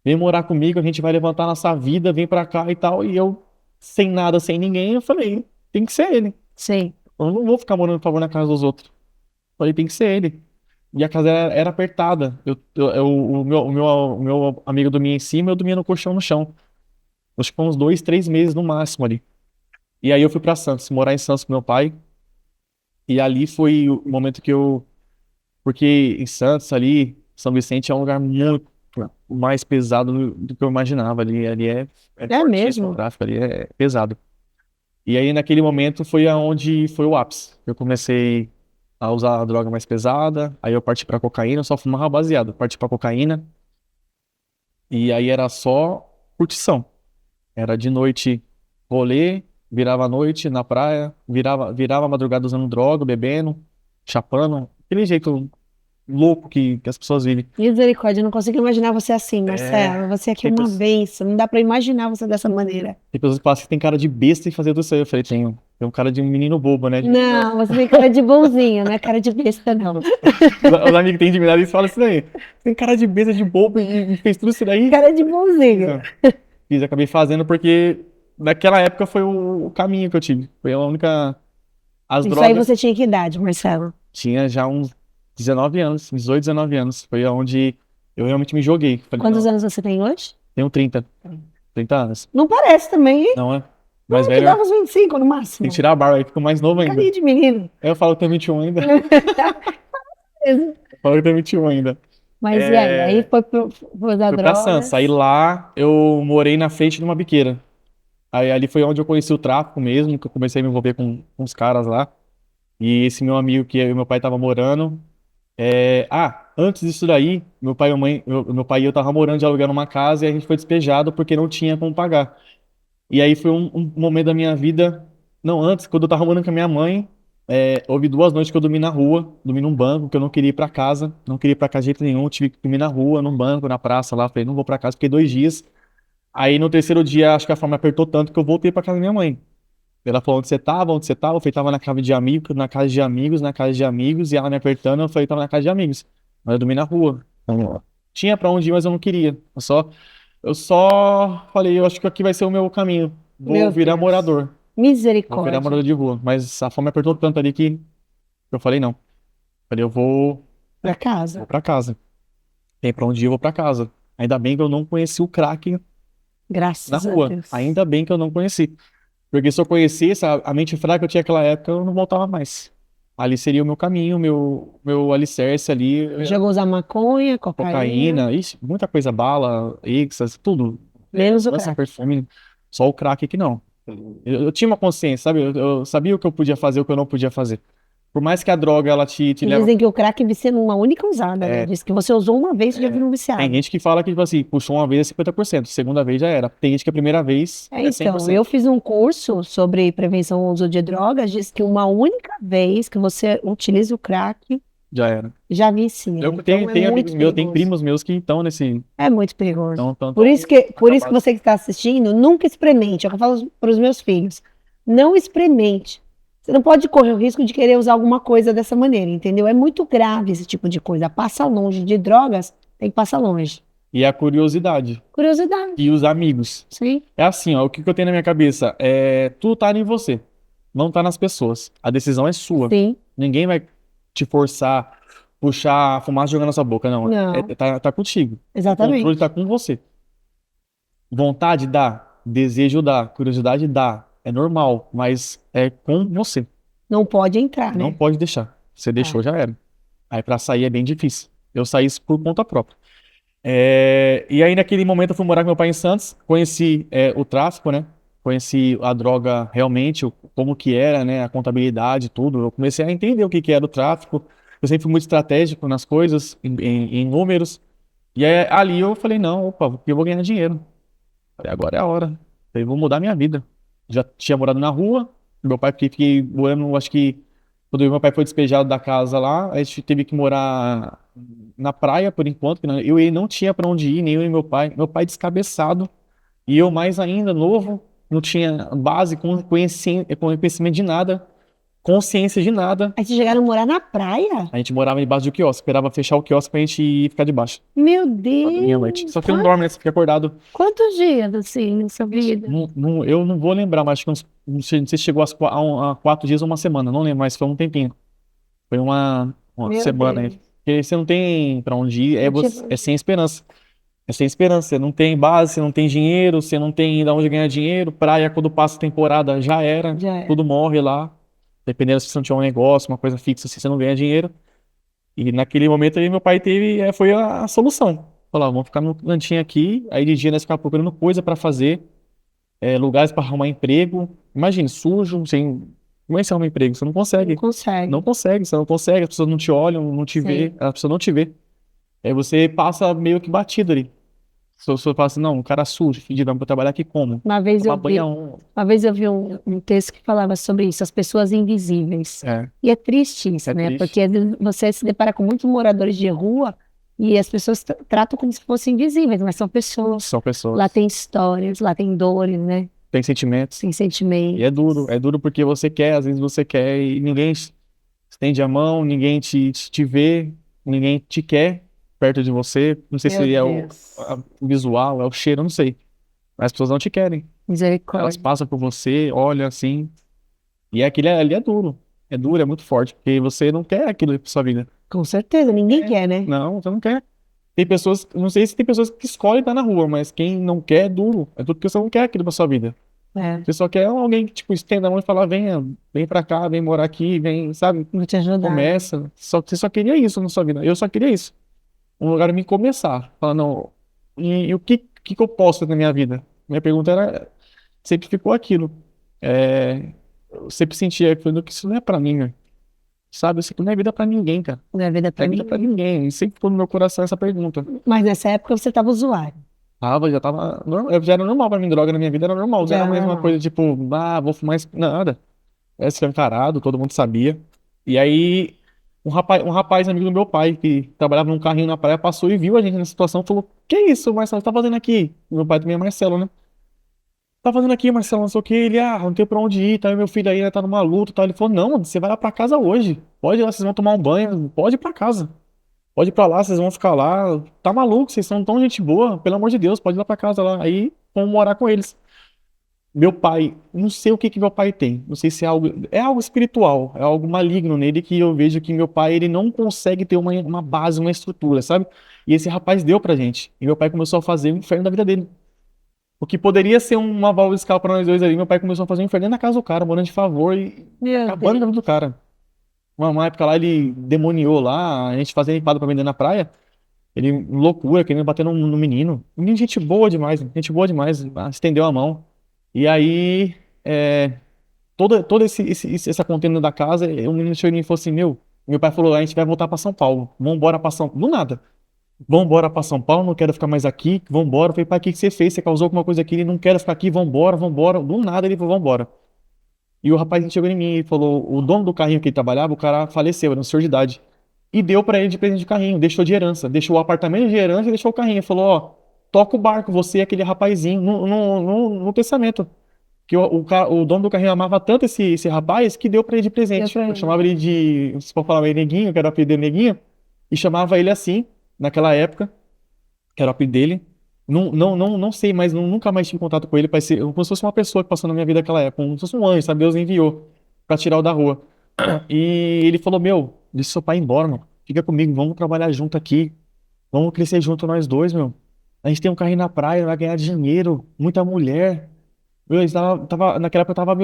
Vem morar comigo, a gente vai levantar nossa vida, vem pra cá e tal. E eu, sem nada, sem ninguém, eu falei, tem que ser ele. Sim. Eu não vou ficar morando, por favor, na casa dos outros. Falei, tem que ser ele. E a casa era apertada. O meu amigo dormia em cima, eu dormia no colchão no chão. Acho que foi uns 2, 3 meses no máximo ali. E aí eu fui pra Santos, morar em Santos com meu pai. E ali foi o momento que eu. Porque em Santos, ali, São Vicente é um lugar muito mais pesado do que eu imaginava. Ali é É fortíssimo o mesmo? tráfico, ali é pesado. E aí, naquele momento, foi aonde foi o ápice. Eu comecei a usar a droga mais pesada, aí eu parti pra cocaína, eu só fumava baseado. Parti pra cocaína, e aí era só curtição. Era de noite rolê, virava à noite na praia, virava a madrugada usando droga, bebendo, chapando, aquele jeito louco que as pessoas vivem. Misericórdia, eu não consigo imaginar você assim, É, Marcelo. Você aqui é tem, uma pessoas, bênção. Não dá pra imaginar você dessa maneira. tem pessoas que falam que tem cara de besta e fazer tudo isso aí. Eu falei, tem um cara de um menino bobo, né? Não, você tem cara de bonzinho, não é cara de besta, não. Os amigos que têm intimidade, eles falam isso daí. Tem cara de besta, de bobo e fez tudo isso daí. Cara de bonzinho. Fiz, acabei fazendo porque naquela época foi o caminho que eu tive. Foi a única. As Isso aí drogas você tinha que idade, Marcelo? tinha já uns 19 anos, 18, 19 anos. Foi onde eu realmente me joguei. Falei, Quantos não, anos você tem hoje? tenho 30 anos. Não parece também, hein? Não é? Mais Ah, que velho, dava uns 25 no tem máximo. que tirar a barba aí, fica mais novo ainda. Carinha de menino. Aí eu falo que tenho 21 ainda. Eu falo que tenho 21 ainda. Mas e aí? Aí É, foi usar fui pra Santos. Aí drogas. lá eu morei na frente de uma biqueira. Aí ali foi onde eu conheci o tráfico mesmo, que eu comecei a me envolver com os caras lá. E esse meu amigo que meu pai tava morando. Antes disso daí, meu pai e eu tava morando de aluguel numa casa e a gente foi despejado porque não tinha como pagar. E aí foi um momento da minha vida. Não, antes, quando eu tava morando com a minha mãe, houve 2 noites que eu dormi na rua, dormi num banco, que eu não queria ir pra casa, não queria ir pra casa de jeito nenhum, tive que dormir na rua, num banco, na praça lá. Falei, não vou pra casa, fiquei 2 dias. Aí no terceiro dia, acho que a fome apertou tanto que eu voltei pra casa da minha mãe. Ela falou onde você tava, onde você tava. Eu falei, tava na casa de amigos, na casa de amigos, na casa de amigos. E ela me apertando, eu falei, tava na casa de amigos. Mas eu dormi na rua. Então, tinha pra onde ir, mas eu não queria. Eu só falei, eu acho que aqui vai ser o meu caminho. Vou Meu virar Deus. morador. Vou virar Misericórdia. morador de rua. Mas a fome apertou tanto ali que eu falei, não. Falei, eu Pra vou casa. pra casa. Tem pra onde ir, eu vou pra casa. Ainda bem que eu não conheci o crack na Graças a rua. Deus. Ainda bem que eu não conheci. Porque se eu conhecesse a mente fraca que eu tinha naquela época, eu não voltava mais. Ali seria o meu caminho, meu alicerce ali, Chegou a usar maconha, cocaína, cocaína, ixi, muita coisa, bala, ixas, tudo. menos o Lança crack. perfume, só o crack que não. Eu tinha uma consciência, sabe? Eu sabia o que eu podia fazer, o que eu não podia fazer. Por mais que a droga, ela te E leva. dizem que o crack vicia numa única usada, né? é, Diz que você usou uma vez e já é, virou um Tem viciado. gente que fala que, tipo assim, puxou uma vez é 50%, segunda vez já era. Tem gente que a primeira vez é Então, 100%. eu fiz um curso sobre prevenção ao uso de drogas, diz que uma única vez que você utiliza o crack, Já era. já vicia. Eu Então, é tenho amigos muito meus, tenho perigoso. primos meus que estão nesse. É muito perigoso. Por Tão isso que acabados. você que está assistindo, nunca experimente. É o que eu falo para os meus filhos. Não experimente. Você não pode correr o risco de querer usar alguma coisa dessa maneira, entendeu? É muito grave esse tipo de coisa. Passa longe de drogas, tem que passar longe. E a curiosidade. E Curiosidade, os amigos. sim, É assim, ó, o que eu tenho na minha cabeça é tudo tá em você, não tá nas pessoas. A decisão é sua. sim, Ninguém vai te forçar, puxar a fumaça e jogar na sua boca, não. não, Tá contigo. O controle tá exatamente. com você. Vontade dá, desejo dá, curiosidade dá. É normal, mas é com você. Não pode entrar, Não né? pode deixar. Você É. deixou, já era. Aí pra sair é bem difícil. Eu saí isso por conta própria. E aí, naquele momento, eu fui morar com meu pai em Santos, conheci o tráfico, né? Conheci a droga realmente, como que era, né? A contabilidade, tudo. Eu comecei a entender o que que era o tráfico. Eu sempre fui muito estratégico nas coisas, em números. E aí, ali eu falei, não, opa, eu vou ganhar dinheiro. Falei, agora é a hora. Falei, vou mudar minha vida. Já tinha morado na rua, meu pai fiquei morando, acho que quando meu pai foi despejado da casa lá, a gente teve que morar na praia por enquanto, que eu e ele não tinha para onde ir, nem eu e meu pai. Meu pai descabeçado e eu mais ainda novo, não tinha base, conhecimento de nada, consciência de nada. Aí vocês chegaram a morar na praia? A gente morava debaixo do quiosque, esperava fechar o quiosque pra gente ir ficar debaixo. Meu Meia-noite. Deus! Só que não dorme, né? Você fica acordado. Quantos dias, assim, nessa vida? Eu não vou lembrar, mas acho que não sei se chegou a 4 dias ou uma semana, não lembro, mas foi um tempinho. Foi uma Meu semana aí. Deus. Porque você não tem pra onde ir, Não tinha pra é onde sem ir. esperança. É sem esperança. Você não tem base, você não tem dinheiro, você não tem de onde ganhar dinheiro. Praia, quando passa a temporada, já era. Já é. Tudo morre lá. Dependendo se você não tiver um negócio, uma coisa fixa, assim, você não ganha dinheiro. E naquele momento aí, meu pai foi a solução. Falou, vamos ficar no cantinho aqui. Aí de dia nós ficamos procurando coisa pra fazer, lugares pra arrumar emprego. Imagine, sujo, sem. Como é que você arruma emprego? Você não Não consegue. Não consegue. consegue, você não consegue, as pessoas não te olham, não te vê, Sim. a pessoa não te vê. Aí você passa meio que batido ali. Se eu falo assim, não, um cara sujo, fedido, vou trabalhar aqui como? Uma vez Tomar eu vi, banho aonde? uma vez eu vi um texto que falava sobre isso, as pessoas invisíveis. É, E é triste isso, é né? triste. Porque às vezes você se depara com muitos moradores de rua e as pessoas tratam como se fossem invisíveis, mas são pessoas. São Lá pessoas, tem histórias, lá tem dores, né? têm sentimentos. Tem E sentimentos. é duro porque você quer, às vezes você quer e ninguém estende a mão, ninguém te vê, ninguém te quer perto de você. Não sei Meu se é Deus. o visual, é o cheiro, eu não sei. Mas as pessoas não te querem. Elas Misericórdia. passam por você, olham assim. E aquele ali é duro. É duro, é muito forte, porque você não quer aquilo pra sua vida. Com certeza, ninguém quer, né? Não, você não quer. Tem pessoas, não sei se tem pessoas que escolhem estar na rua, mas quem não quer é duro. É tudo porque você não quer aquilo pra sua vida. É, Você só quer alguém que, tipo, estenda a mão e fala, venha, vem pra cá, vem morar aqui, vem, sabe? vou te ajudar. Começa. Você só queria isso na sua vida. Eu só queria isso. Um lugar pra mim começar. Falar, não, e o que eu posso fazer na minha vida? Minha pergunta era, sempre ficou aquilo. É, eu sempre sentia que isso não é pra mim, né? Sabe? Isso aqui não é vida pra ninguém, cara. Não é vida Não pra é vida pra ninguém. ninguém. E sempre ficou no meu coração essa pergunta. Mas nessa época você estava usuário. Já tava. Já era normal pra mim, droga na minha vida era normal. Já Já era era mais uma normal. coisa tipo, vou fumar. Nada. É escancarado, todo mundo sabia. E aí, um rapaz amigo do meu pai, que trabalhava num carrinho na praia, passou e viu a gente nessa situação e falou: Que isso, Marcelo, tá fazendo aqui? Meu pai também é Marcelo, né? Tá fazendo aqui, Marcelo, não sei o que. Ele, não tem pra onde ir, tá? E meu filho aí, né, tá numa luta, e tal. Ele falou: Não, mano, você vai lá pra casa hoje. Pode ir lá, vocês vão tomar um banho, pode ir pra casa. Pode ir pra lá, vocês vão ficar lá. Tá maluco, vocês são tão gente boa, pelo amor de Deus, pode ir lá pra casa lá. Aí, vamos morar com eles. Meu pai, não sei o que que meu pai tem. Não sei se é algo espiritual, é algo maligno nele que eu vejo que meu pai ele não consegue ter uma base, uma estrutura, sabe? E esse rapaz deu pra gente. E meu pai começou a fazer o inferno da vida dele. O que poderia ser uma válvula de escape para nós dois ali, meu pai começou a fazer o inferno dentro da casa do cara, morando de favor e Meu acabando com a Deus. vida do cara. Uma época lá ele demoniou lá, a gente fazia empada pra vender na praia. Ele, loucura, querendo bater no menino. Menino, gente boa demais, gente boa demais. Estendeu a mão. E aí, toda essa contenda da casa, o menino chegou em mim e falou assim: meu pai falou, a gente vai voltar pra São Paulo. Vambora pra São Paulo. Do nada. Vambora pra São Paulo, não quero ficar mais aqui. Vambora. Eu falei, pai, o que que você fez? Você causou alguma coisa aqui? Ele não quero ficar aqui, vambora, vambora. Do nada ele falou, vambora. E o rapaz chegou em mim e falou: o dono do carrinho que ele trabalhava, o cara faleceu, era um senhor de idade. E deu pra ele de presente de carrinho, deixou de herança. Deixou o apartamento de herança e deixou o carrinho. Falou: ó, toca o barco, você e aquele rapazinho, no testamento. Que o dono do carrinho amava tanto esse rapaz que deu pra ele de Deu presente. pra Eu ele. chamava ele de, se for falar ele Neguinho, que era o apelido dele Neguinho, e chamava ele assim, naquela época, que era o apelido dele. Não sei, mas nunca mais tive contato com ele. Parecia como se fosse uma pessoa que passou na minha vida naquela época, como se fosse um anjo, sabe? Deus enviou pra tirar o da rua. E ele falou: deixa seu pai ir embora, mano. Fica comigo, vamos trabalhar junto aqui. Vamos crescer junto nós dois, meu. A gente tem um carrinho na praia, vai ganhar dinheiro, muita mulher. Naquela época eu tava,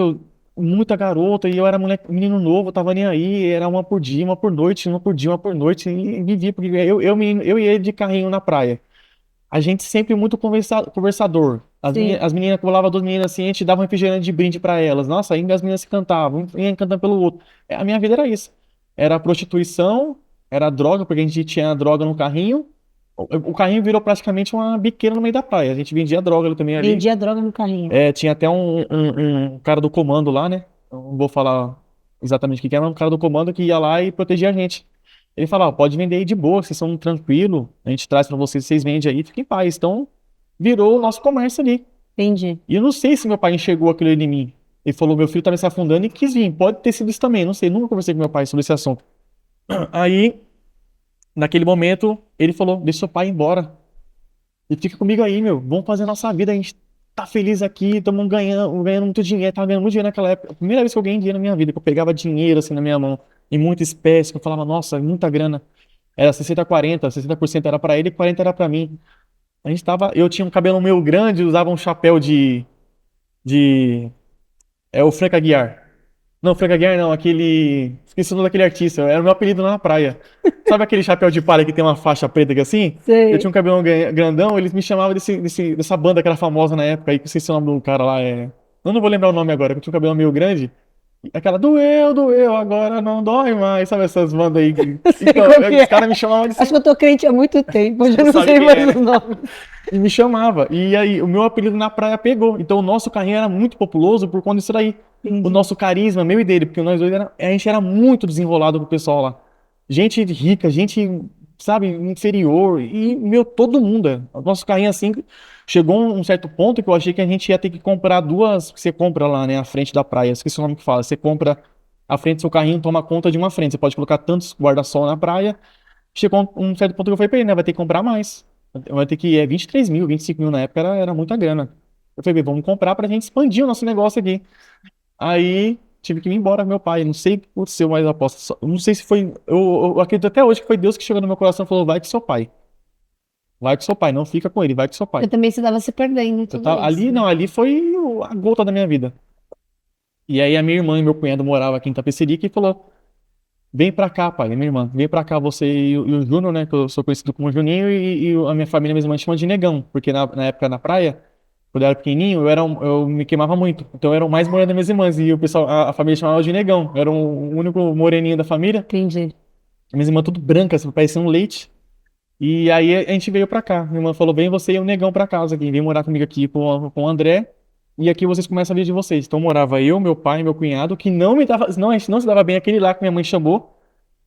muita garota e eu era moleque, menino novo, tava nem aí. Era uma por dia, uma por noite, uma por dia, uma por noite. E vivia, porque eu e ele de carrinho na praia. A gente sempre muito conversador. Sim, As meninas, pulava duas meninas assim, a gente dava um refrigerante de brinde pra elas. Nossa, ainda as meninas se cantavam, um ia cantando pelo outro. A minha vida era isso. Era prostituição, era droga, porque a gente tinha droga no carrinho. O carrinho virou praticamente uma biqueira no meio da praia. A gente vendia droga também ali. vendia droga no carrinho. Tinha até um cara do comando lá, né? Eu não vou falar exatamente o que que era, um cara do comando que ia lá e protegia a gente. Ele falava: pode vender aí de boa, vocês são tranquilo, a gente traz pra vocês, vocês vendem aí, fiquem em paz. Então, virou o nosso comércio ali. Entendi. E eu não sei se meu pai enxergou aquilo em mim. Ele falou: meu filho tá se afundando e quis vir. Pode ter sido isso também, não sei, nunca conversei com meu pai sobre esse assunto. Aí, naquele momento, ele falou: deixa seu pai ir embora. E fica comigo aí, meu. Vamos fazer a nossa vida. A gente tá feliz aqui, estamos ganhando muito dinheiro. Tava ganhando muito dinheiro naquela época. A primeira vez que eu ganhei dinheiro na minha vida, que eu pegava dinheiro assim na minha mão, em muita espécie, que eu falava: nossa, muita grana. Era 60-40, 60% era pra ele e 40% era pra mim. Eu tinha um cabelo meio grande, usava um chapéu de, o Frank Aguiar. Não, Frank Aguiar não, esqueci o nome daquele artista, era o meu apelido lá na praia. Sabe aquele chapéu de palha que tem uma faixa preta aqui assim? Eu Sei. tinha um cabelo grandão, eles me chamavam dessa banda que era famosa na época aí, que eu esqueci o nome do cara lá, eu não vou lembrar o nome agora, que eu tinha um cabelo meio grande. Aquela doeu, agora não dói mais. Sabe essas bandas aí? Eu sei Então, qual que os é. caras me chamavam de Acho que eu tô crente há muito tempo, eu já Não não sabe sei quem mais é, né? os nomes. E me chamava. E aí, o meu apelido na praia pegou. Então, o nosso carrinho era muito populoso por conta disso daí. O Entendi. nosso carisma, meu e dele, porque nós dois, a gente era muito desenrolado com o pessoal lá. Gente rica, gente, sabe, inferior. E, meu, todo mundo. O nosso carrinho, assim, chegou um certo ponto que eu achei que a gente ia ter que comprar duas. Que você compra lá, né, à frente da praia. Esqueci o nome que fala. Você compra à frente do seu carrinho, toma conta de uma frente. Você pode colocar tantos guarda-sol na praia. Chegou um certo ponto que eu falei pra ele, né? Vai ter que comprar mais. Vai ter que, 23 mil, 25 mil na época era muita grana. Eu falei, vamos comprar pra gente expandir o nosso negócio aqui. Aí tive que ir embora com meu pai. Não sei o que aconteceu, mas eu aposto. Não sei se foi. Eu acredito até hoje que foi Deus que chegou no meu coração e falou: vai com seu pai. Vai com seu pai, não fica com ele, vai com seu pai. Eu também estava se perdendo em Eu tudo tava, isso, ali, né? não, ali foi a gota da minha vida. E aí a minha irmã e meu cunhado moravam aqui em Itapecerica e falou: vem pra cá, pai, minha irmã. Vem pra cá, você e o Júnior, né? Que eu sou conhecido como Juninho, e a minha família mesmo me chama de Negão. Porque na época na praia, quando eu era pequenininho, eu me queimava muito. Então eu era o mais moreno das minhas irmãs. E o pessoal, a família chamava de Negão. Eu era o único moreninho da família. Entendi. Minhas irmãs tudo brancas, parecia um leite. E aí a gente veio pra cá. Minha irmã falou: vem você e o Negão pra casa aqui. Vem morar comigo aqui com o André. E aqui vocês começam a vida de vocês. Então morava eu, meu pai, meu cunhado, que não me dava, não, a gente não se dava bem, aquele lá que minha mãe chamou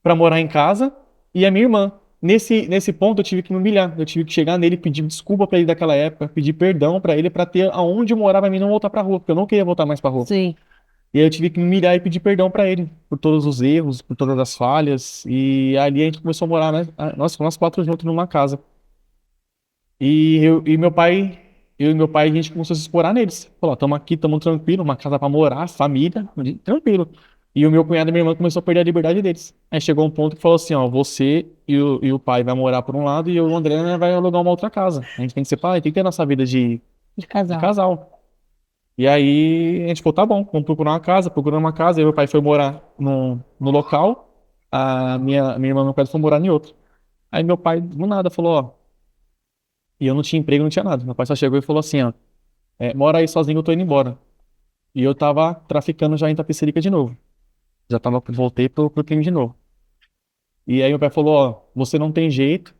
pra morar em casa, e a minha irmã. Nesse ponto eu tive que me humilhar, eu tive que chegar nele, pedir desculpa pra ele daquela época, pedir perdão pra ele pra ter aonde eu morava pra mim não voltar pra rua, porque eu não queria voltar mais pra rua. Sim. E aí eu tive que me humilhar e pedir perdão pra ele por todos os erros, por todas as falhas, e ali a gente começou a morar, né? Nós quatro juntos numa casa. E meu pai, eu e meu pai, a gente começou a se explorar neles. Falou, estamos aqui, estamos tranquilo, uma casa para morar, família, tranquilo. E o meu cunhado e minha irmã começou a perder a liberdade deles. Aí chegou um ponto que falou assim, ó, você e o pai vai morar por um lado e eu e o André, né, vai alugar uma outra casa. A gente tem que ser pai, tem que ter nossa vida De de casal. casal. E aí a gente falou, tá bom, vamos procurar uma casa, procurando uma casa. Aí meu pai foi morar no local, a minha irmã e meu pai foram morar em outro. Aí meu pai, do nada, falou, ó, e eu não tinha emprego, não tinha nada. Meu pai só chegou e falou assim, ó, mora aí sozinho, eu tô indo embora. E eu tava traficando já em Itapecerica de novo. Voltei pro crime de novo. E aí meu pai falou, ó, você não tem jeito,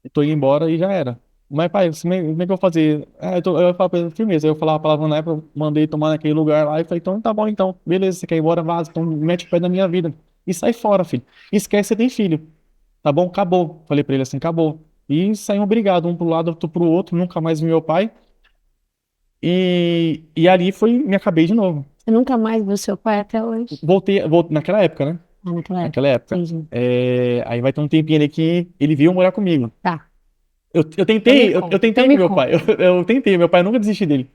eu tô indo embora e já era. Mas pai, como é que eu vou fazer? Eu falo pra ele, firmeza. Aí eu falava a palavra na época, eu mandei tomar naquele lugar lá e falei, então tá bom então, beleza, você quer ir embora, vaza, então mete o pé na minha vida. E sai fora, filho. Esquece que você tem filho. Tá bom? Acabou. Falei pra ele assim, acabou. E saímos brigados, um pro lado, outro pro outro, nunca mais vi meu pai. E ali foi, me acabei de novo. Você nunca mais viu seu pai até hoje? Voltei naquela época, né? Ah, naquela época. Naquela época. Entendi. Aí vai ter um tempinho ali que ele veio morar comigo. Tá. Eu Então me tentei, eu conta. Então tentei me com meu conta. pai. Eu tentei, meu pai nunca desisti dele.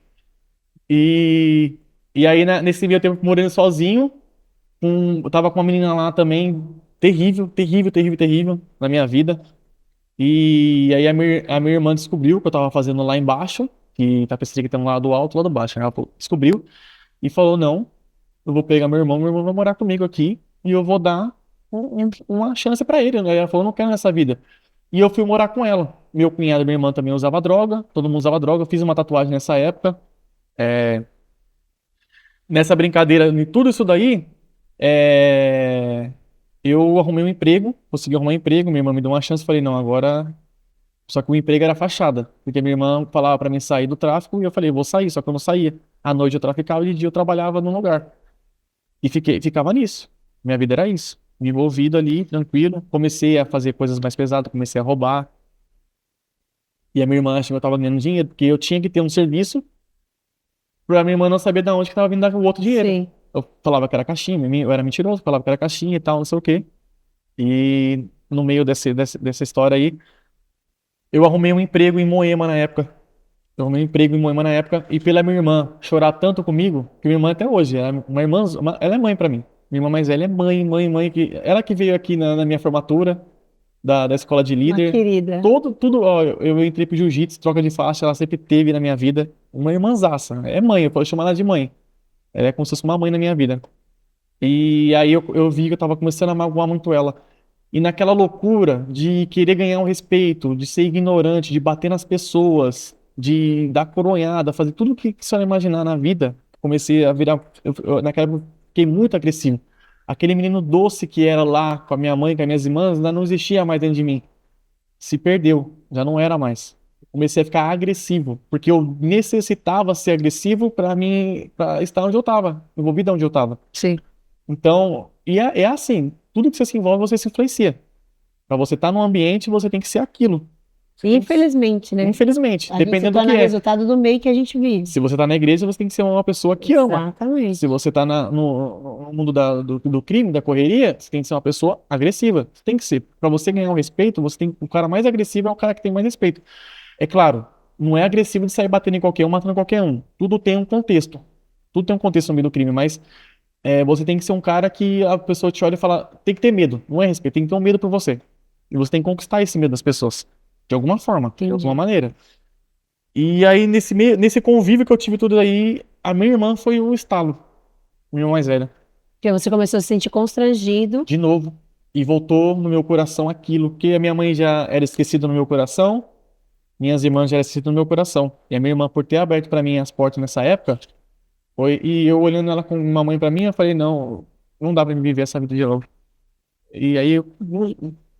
E, e aí, nesse meio tempo, morando sozinho, eu tava com uma menina lá também, terrível, terrível, terrível, terrível na minha vida. E aí a minha irmã descobriu o que eu tava fazendo lá embaixo, que tá pensando que tem um lado alto e um lado baixo. Ela descobriu e falou: não, eu vou pegar meu irmão vai morar comigo aqui e eu vou dar uma chance pra ele, né? Ela falou: não quero nessa vida. E eu fui morar com ela. Meu cunhado e minha irmã também usava droga, todo mundo usava droga. Eu fiz uma tatuagem nessa época. É, Nessa brincadeira, em tudo isso daí, é, eu arrumei um emprego, consegui arrumar um emprego. Minha irmã me deu uma chance, falei: não, agora. Só que o emprego era fachada, porque minha irmã falava pra mim sair do tráfico e eu falei: vou sair, só que eu não saía. À noite eu traficava e de dia eu trabalhava num lugar. E ficava nisso. Minha vida era isso. Me envolvido ali, tranquilo. Comecei a fazer coisas mais pesadas, comecei a roubar. E a minha irmã achou que eu tava ganhando dinheiro, porque eu tinha que ter um serviço pra minha irmã não saber de onde que tava vindo o outro dinheiro. Sim. Eu falava que era caixinha, eu era mentiroso, falava que era caixinha e tal, não sei o quê. E no meio dessa história aí, eu arrumei um emprego em Moema na época. Eu arrumei um emprego em Moema na época e pela minha irmã chorar tanto comigo, que minha irmã até hoje, ela é uma irmã, ela é mãe pra mim. Minha irmã mais velha é mãe, mãe, mãe, ela que veio aqui na minha formatura da escola de Uma líder. querida. Tudo, ó, eu entrei pro jiu-jitsu, troca de faixa, ela sempre teve na minha vida. Uma irmãzaça, é mãe, eu posso chamar ela de mãe. Ela é como se fosse uma mãe na minha vida. E aí eu vi que eu tava começando a magoar muito ela. E naquela loucura de querer ganhar um respeito, de ser ignorante, de bater nas pessoas, de dar coronhada, fazer tudo o que você imaginar na vida, comecei a virar. Naquela época, Fiquei muito agressivo. Aquele menino doce que era lá com a minha mãe, com as minhas irmãs, ainda não existia mais dentro de mim. Se perdeu, já não era mais. Comecei a ficar agressivo, porque eu necessitava ser agressivo para mim, para estar onde eu estava, envolvido onde eu estava. Sim. Então, é assim, tudo que você se envolve, você se influencia. Para você estar num ambiente, você tem que ser aquilo. Você tem que- Infelizmente, né? Infelizmente, A gente se dependendo do que torna é. resultado do meio que a gente vive. Se você tá na igreja, você tem que ser uma pessoa que ama. Se Exatamente. você tá no mundo do crime, da correria, você tem que ser uma pessoa agressiva. Você tem que ser. Para você ganhar o respeito, você tem o cara mais agressivo é o cara que tem mais respeito. É claro, não é agressivo de sair batendo em qualquer um, matando qualquer um. Tudo tem um contexto. Tudo tem um contexto no meio do crime, mas você tem que ser um cara que a pessoa te olha e fala, tem que ter medo. Não é respeito, tem que ter um medo por você. E você tem que conquistar esse medo das pessoas. De alguma forma, de alguma Entendi. maneira. E aí, nesse convívio que eu tive tudo aí, a minha irmã foi o estalo, minha irmã mais velha, Porque você começou a se sentir constrangido. de novo. E voltou no meu coração aquilo que a minha mãe já era esquecida no meu coração, minhas irmãs já eram esquecidas no meu coração. E a minha irmã, por ter aberto para mim as portas nessa época, e eu olhando ela com uma mãe para mim, eu falei, não, não dá para me viver essa vida de novo. E aí eu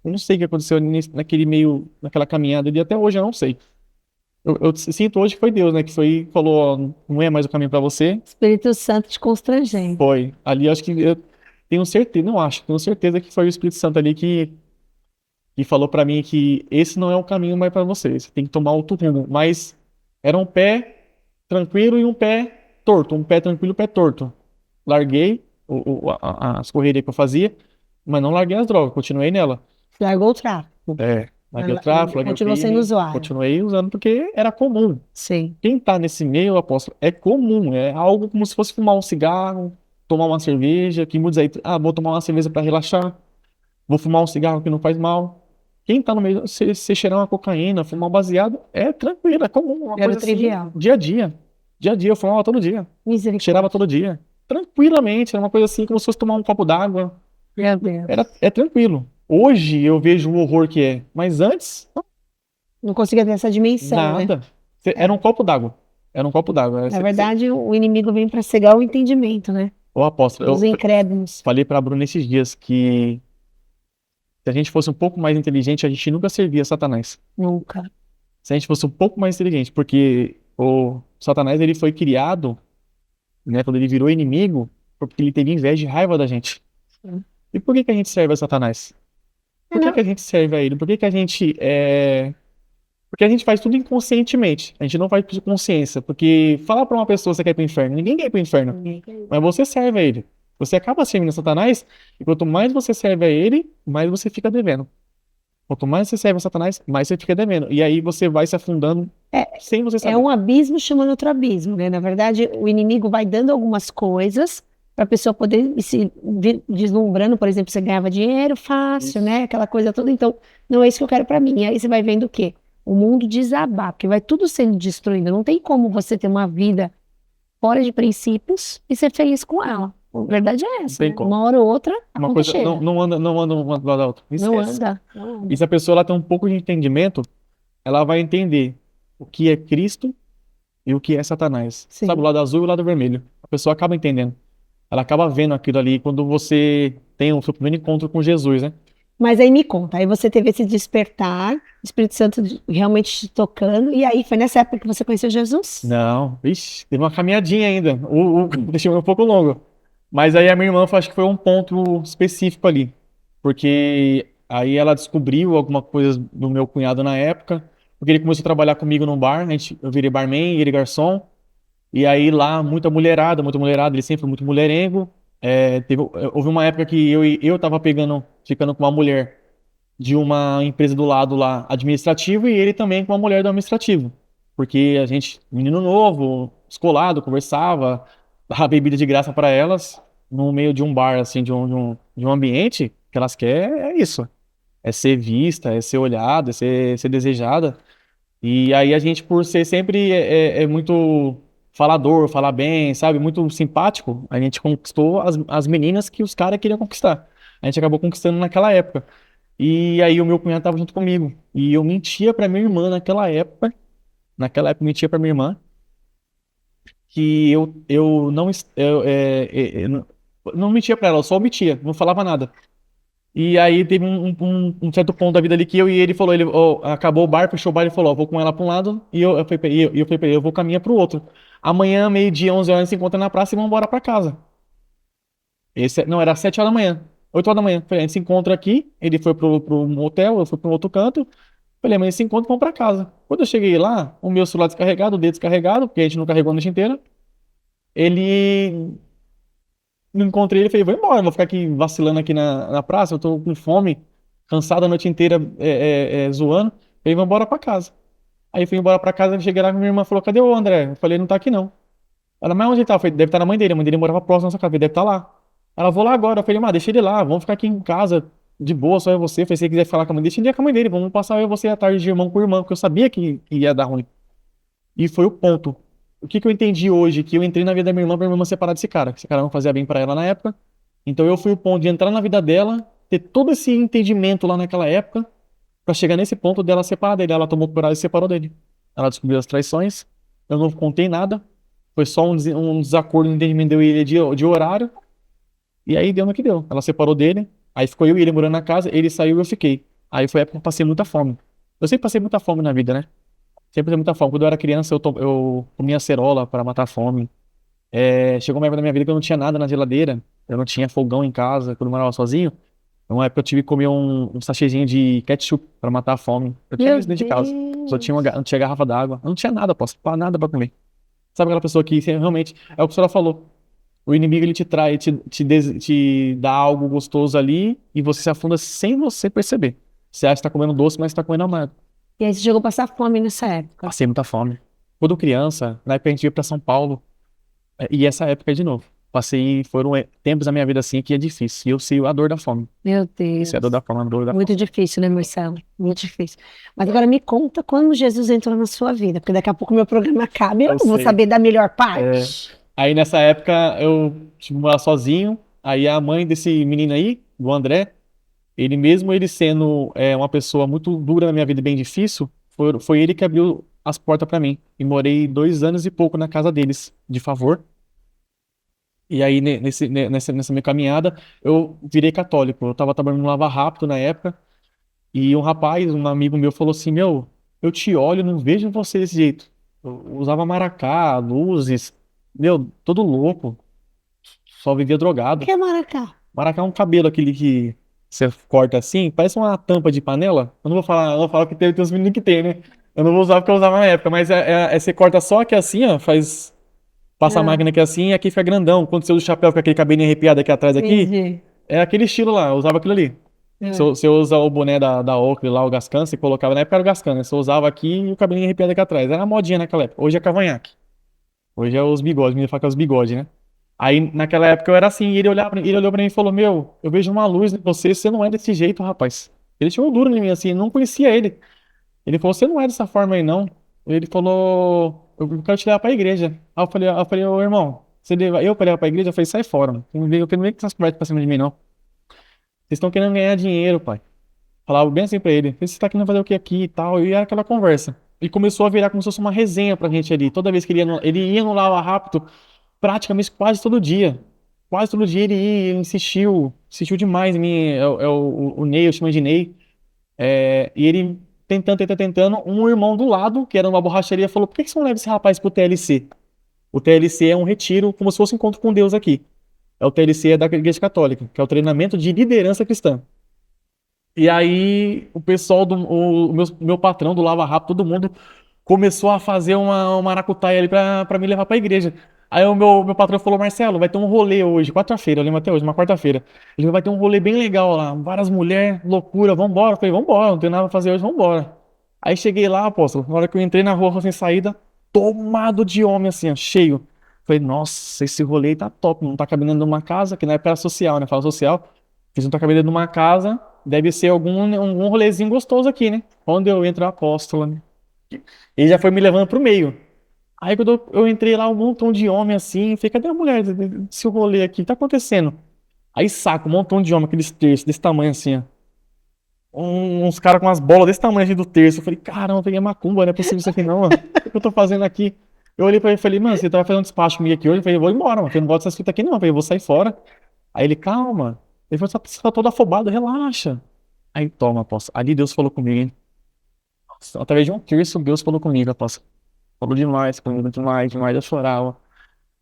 não sei o que aconteceu naquele meio, naquela caminhada, e até hoje eu não sei. Eu sinto hoje que foi Deus, né? Que foi, falou, ó, não é mais o caminho para você. Espírito Santo te constrangendo. Foi. Ali eu acho que eu tenho certeza, não acho, tenho certeza que foi o Espírito Santo ali que falou pra mim que esse não é o caminho mais pra você. Você tem que tomar outro rumo. Mas era um pé tranquilo e um pé torto. Um pé tranquilo e um pé torto. Larguei as correrias que eu fazia, mas não larguei as drogas, continuei nela. Largou o tráfico. Larguei o tráfico, larguei o Continuou sendo crime, usuário. continuei usando porque era comum. Sim. Quem tá nesse meio, eu aposto, é comum, é algo como se fosse fumar um cigarro, tomar uma cerveja, que muitos aí, vou tomar uma cerveja para relaxar, vou fumar um cigarro que não faz mal. Quem tá no meio, você cheirar uma cocaína, fumar um baseado, é tranquilo, é comum, uma Era o coisa assim, trivial. dia a dia. Dia a dia, eu fumava todo dia, cheirava Misericórdia. todo dia. Tranquilamente, era uma coisa assim, como se fosse tomar um copo d'água. Meu Deus. É tranquilo. Hoje eu vejo o horror que é, mas antes, Não conseguia ter essa dimensão, né? nada. Era um copo d'água. Era um copo d'água. Na verdade, o inimigo vem para cegar o entendimento, né? Ô, apóstolo, Dos incrédulos. falei pra Bruna esses dias que se a gente fosse um pouco mais inteligente, a gente nunca servia Satanás. Nunca. Se a gente fosse um pouco mais inteligente, porque o Satanás ele foi criado, né, quando ele virou inimigo, porque ele teve inveja e raiva da gente. Sim. E por que que a gente serve a Satanás? Por que Não. que a gente serve a ele? Por que que a gente Porque a gente faz tudo inconscientemente. A gente não faz por consciência. Porque fala pra uma pessoa que você quer ir pro inferno. Ninguém quer ir pro inferno. Mas você serve a ele. Você acaba servindo a Satanás, e quanto mais você serve a ele, mais você fica devendo. Quanto mais você serve a Satanás, mais você fica devendo. E aí você vai se afundando sem você É saber. um abismo chamando outro abismo, né? Na verdade, o inimigo vai dando algumas coisas para a pessoa poder ir se deslumbrando. Por exemplo, você ganhava dinheiro fácil, Isso. né? Aquela coisa toda. Então, não é isso que eu quero para mim. E aí você vai vendo o quê? O mundo desabar, porque vai tudo sendo destruído. Não tem como você ter uma vida fora de princípios e ser feliz com ela. A verdade é essa, tem né? como. Uma hora ou outra, a Uma conta coisa chega. não anda uma do lado da outra. Não Esquece. anda, não anda. E se a pessoa ela tem um pouco de entendimento, ela vai entender o que é Cristo e o que é Satanás. Sim. Sabe, o lado azul e o lado vermelho. A pessoa acaba entendendo. Ela acaba vendo aquilo ali quando você tem o seu primeiro encontro com Jesus, né? Mas aí me conta, aí você teve esse despertar, Espírito Santo realmente te tocando, e aí foi nessa época que você conheceu Jesus? Não, ixi, teve uma caminhadinha ainda. Deixou um pouco longo. Mas aí a minha irmã, acho que foi um ponto específico ali. Porque aí ela descobriu alguma coisa do meu cunhado na época. Porque ele começou a trabalhar comigo num bar, eu virei barman, ele garçom. E aí lá, muita mulherada, ele sempre foi muito mulherengo. Houve uma época que eu tava ficando com uma mulher de uma empresa do lado lá, administrativo, e ele também com uma mulher do administrativo. Porque a gente, menino novo, descolado, conversava, dava bebida de graça para elas, no meio de um bar, assim, de um ambiente, que elas querem é isso. É ser vista, é ser olhada, é ser desejada. E aí a gente, por ser sempre muito falador, falar bem, sabe? Muito simpático, a gente conquistou as meninas que os caras queriam conquistar. A gente acabou conquistando naquela época. E aí o meu cunhado tava junto comigo. E eu mentia pra minha irmã naquela época. Naquela época eu mentia pra minha irmã que eu não... Não mentia pra ela, eu só omitia, não falava nada. E aí teve um certo ponto da vida ali que eu e ele falou, ele acabou o bar, fechou o bar e falou, ó, vou com ela pra um lado eu falei pra ele, eu vou caminhar pro outro. Amanhã, meio-dia, 11 horas, a gente se encontra na praça e vamos embora pra casa. Não, era 7 horas da manhã, 8 horas da manhã. Falei, a gente se encontra aqui, ele foi pro motel, eu fui pro outro canto. Falei, amanhã a gente se encontra e vamos pra casa. Quando eu cheguei lá, o meu celular descarregado, o dele descarregado, porque a gente não carregou a noite inteira. Ele Não encontrei ele, falei, vou embora, vou ficar aqui vacilando aqui na praça, eu tô com fome, cansado a noite inteira zoando. Falei, vamos embora pra casa. Aí fui embora pra casa, cheguei lá, minha irmã falou, cadê o André? Eu falei, não tá aqui não. Ela, mas onde ele tá? Eu falei, deve estar na mãe dele, a mãe dele morava próximo da nossa casa, ele deve estar lá. Ela, vou lá agora. Eu falei, mas deixa ele lá, vamos ficar aqui em casa, de boa, só eu e você. Eu falei, se ele quiser falar com a mãe, deixa ele ir com a mãe dele, vamos passar eu e você à tarde de irmão com irmão, porque eu sabia que ia dar ruim. E foi o ponto. O que que eu entendi hoje? Que eu entrei na vida da minha irmã separar desse cara. Que esse cara não fazia bem pra ela na época. Então eu fui o ponto de entrar na vida dela, ter todo esse entendimento lá naquela época, pra chegar nesse ponto dela separar dele. Ela tomou coragem e se separou dele. Ela descobriu as traições. Eu não contei nada. Foi só um desacordo no entendimento deu e ele de horário. E aí deu no que deu. Ela separou dele. Aí ficou eu e ele morando na casa. Ele saiu e eu fiquei. Aí foi a época que eu passei muita fome. Eu sempre passei muita fome na vida, né? Sempre passei muita fome. Quando eu era criança, eu comia acerola para matar a fome. Chegou uma época da minha vida que eu não tinha nada na geladeira. Eu não tinha fogão em casa, quando eu morava sozinho. Uma época eu tive que comer um sachêzinho de ketchup para matar a fome. Eu tinha Meu isso dentro de casa. Só tinha Deus. não tinha garrafa d'água. Eu não tinha nada, posso nada para comer. Sabe aquela pessoa que realmente, é o que a senhora falou. O inimigo ele te trai, te dá algo gostoso ali e você se afunda sem você perceber. Você acha que tá comendo doce, mas tá comendo amargo. E aí você chegou a passar fome nessa época. Passei muita fome. Quando criança, na época a gente veio pra São Paulo, e essa época de novo. Foram tempos da minha vida assim que é difícil. E eu sei a dor da fome. Meu Eu Deus. sei a dor da fome, a dor da Muito fome. difícil, né, Marcelo? Muito difícil. Mas agora me conta quando Jesus entrou na sua vida, porque daqui a pouco meu programa acaba e eu Eu não vou sei. saber da melhor É, parte. Aí nessa época eu tive que morar sozinho. Aí a mãe desse menino aí, do André, ele mesmo ele sendo uma pessoa muito dura na minha vida, e bem difícil, foi ele que abriu as portas pra mim. E morei 2 anos e pouco na casa deles, de favor. E aí nessa minha caminhada eu virei católico. Eu tava trabalhando no Lava Rápido na época. E um rapaz, um amigo meu, falou assim: Meu, eu te olho, não vejo você desse jeito. Eu usava maracá, luzes, meu, todo louco, só vivia O drogado. que é maracá? Maracá é um cabelo aquele que você corta assim, parece uma tampa de panela. Eu não vou falar que tem uns meninos que tem, né? Eu não vou usar porque eu usava na época, mas você corta só aqui assim, ó, passa a Ah, máquina aqui assim e aqui fica grandão. Quando você usa o chapéu com aquele cabelinho arrepiado aqui atrás aqui, entendi. é aquele estilo lá, eu usava aquilo ali. Ah, Você usa o boné da Oakley lá, o Gascan, você colocava, na época era o Gascan, né? Você usava aqui e o cabelinho arrepiado aqui atrás. Era a modinha naquela época. Hoje é cavanhaque. Hoje é os bigodes, me fala que é os bigodes, né? Aí naquela época eu era assim, e ele olhou pra mim e falou: Meu, eu vejo uma luz em você, você não é desse jeito, rapaz. Ele tinha um duro em mim assim, eu não conhecia ele. Ele falou: Você não é dessa forma aí, não. Ele falou: Eu quero te levar pra igreja. Aí eu falei: Ô irmão, você leva eu pra levar pra igreja? Eu falei: Sai fora, mano. Eu não venho com essas conversas pra cima de mim, não. Vocês estão querendo ganhar dinheiro, pai. Falava bem assim pra ele: Você tá querendo fazer o que aqui e tal? E era aquela conversa. E começou a virar como se fosse uma resenha pra gente ali. Toda vez que ele ia no Lava Rápido, praticamente quase todo dia. Quase todo dia ele ia, ele insistiu demais em mim. O Ney, eu chamo de Ney. E ele tentando. Um irmão do lado, que era uma borracharia, falou: Por que você não leva esse rapaz pro TLC? O TLC é um retiro, como se fosse um encontro com Deus aqui. O TLC é da Igreja Católica, que é o treinamento de liderança cristã. E aí o pessoal meu patrão do Lava Rápido, todo mundo começou a fazer uma maracutaia ali pra me levar pra igreja. Aí o meu patrão falou: Marcelo, vai ter um rolê hoje, quarta-feira, eu lembro até hoje, uma quarta-feira. Ele vai ter um rolê bem legal lá, várias mulheres, loucura, vambora. Eu falei: Vambora, não tem nada pra fazer hoje, vambora. Aí cheguei lá, apóstolo, na hora que eu entrei na rua sem saída, tomado de homem assim, ó, cheio. Falei: Nossa, esse rolê tá top, não tá cabendo dentro de uma casa, que na época era social, né? Fala social. Fiz, não tá cabendo dentro de uma casa, deve ser algum rolezinho gostoso aqui, né? Quando eu entro, a apóstola, né? Ele já foi me levando pro meio. Aí quando eu entrei lá, um montão de homem assim, falei: Cadê a mulher desse rolê aqui? O que tá acontecendo? Aí saco, um montão de homem, aqueles terços desse tamanho assim, ó. Uns caras com umas bolas desse tamanho assim do terço. Eu falei: Caramba, eu peguei macumba, não é possível isso aqui não, mano. O que eu tô fazendo aqui? Eu olhei pra ele e falei: Mano, você tava fazendo um despacho comigo aqui hoje? Eu falei: Vou embora, mano. Eu não volto essas fitas aqui não. Eu falei: Vou sair fora. Aí ele, calma. Ele falou, você tá todo afobado, relaxa. Aí, toma, apóstolo. Ali Deus falou comigo, hein? Nossa, através de um terço, Deus falou comigo, apóstolo. Falou demais comigo, demais, demais. Eu chorava.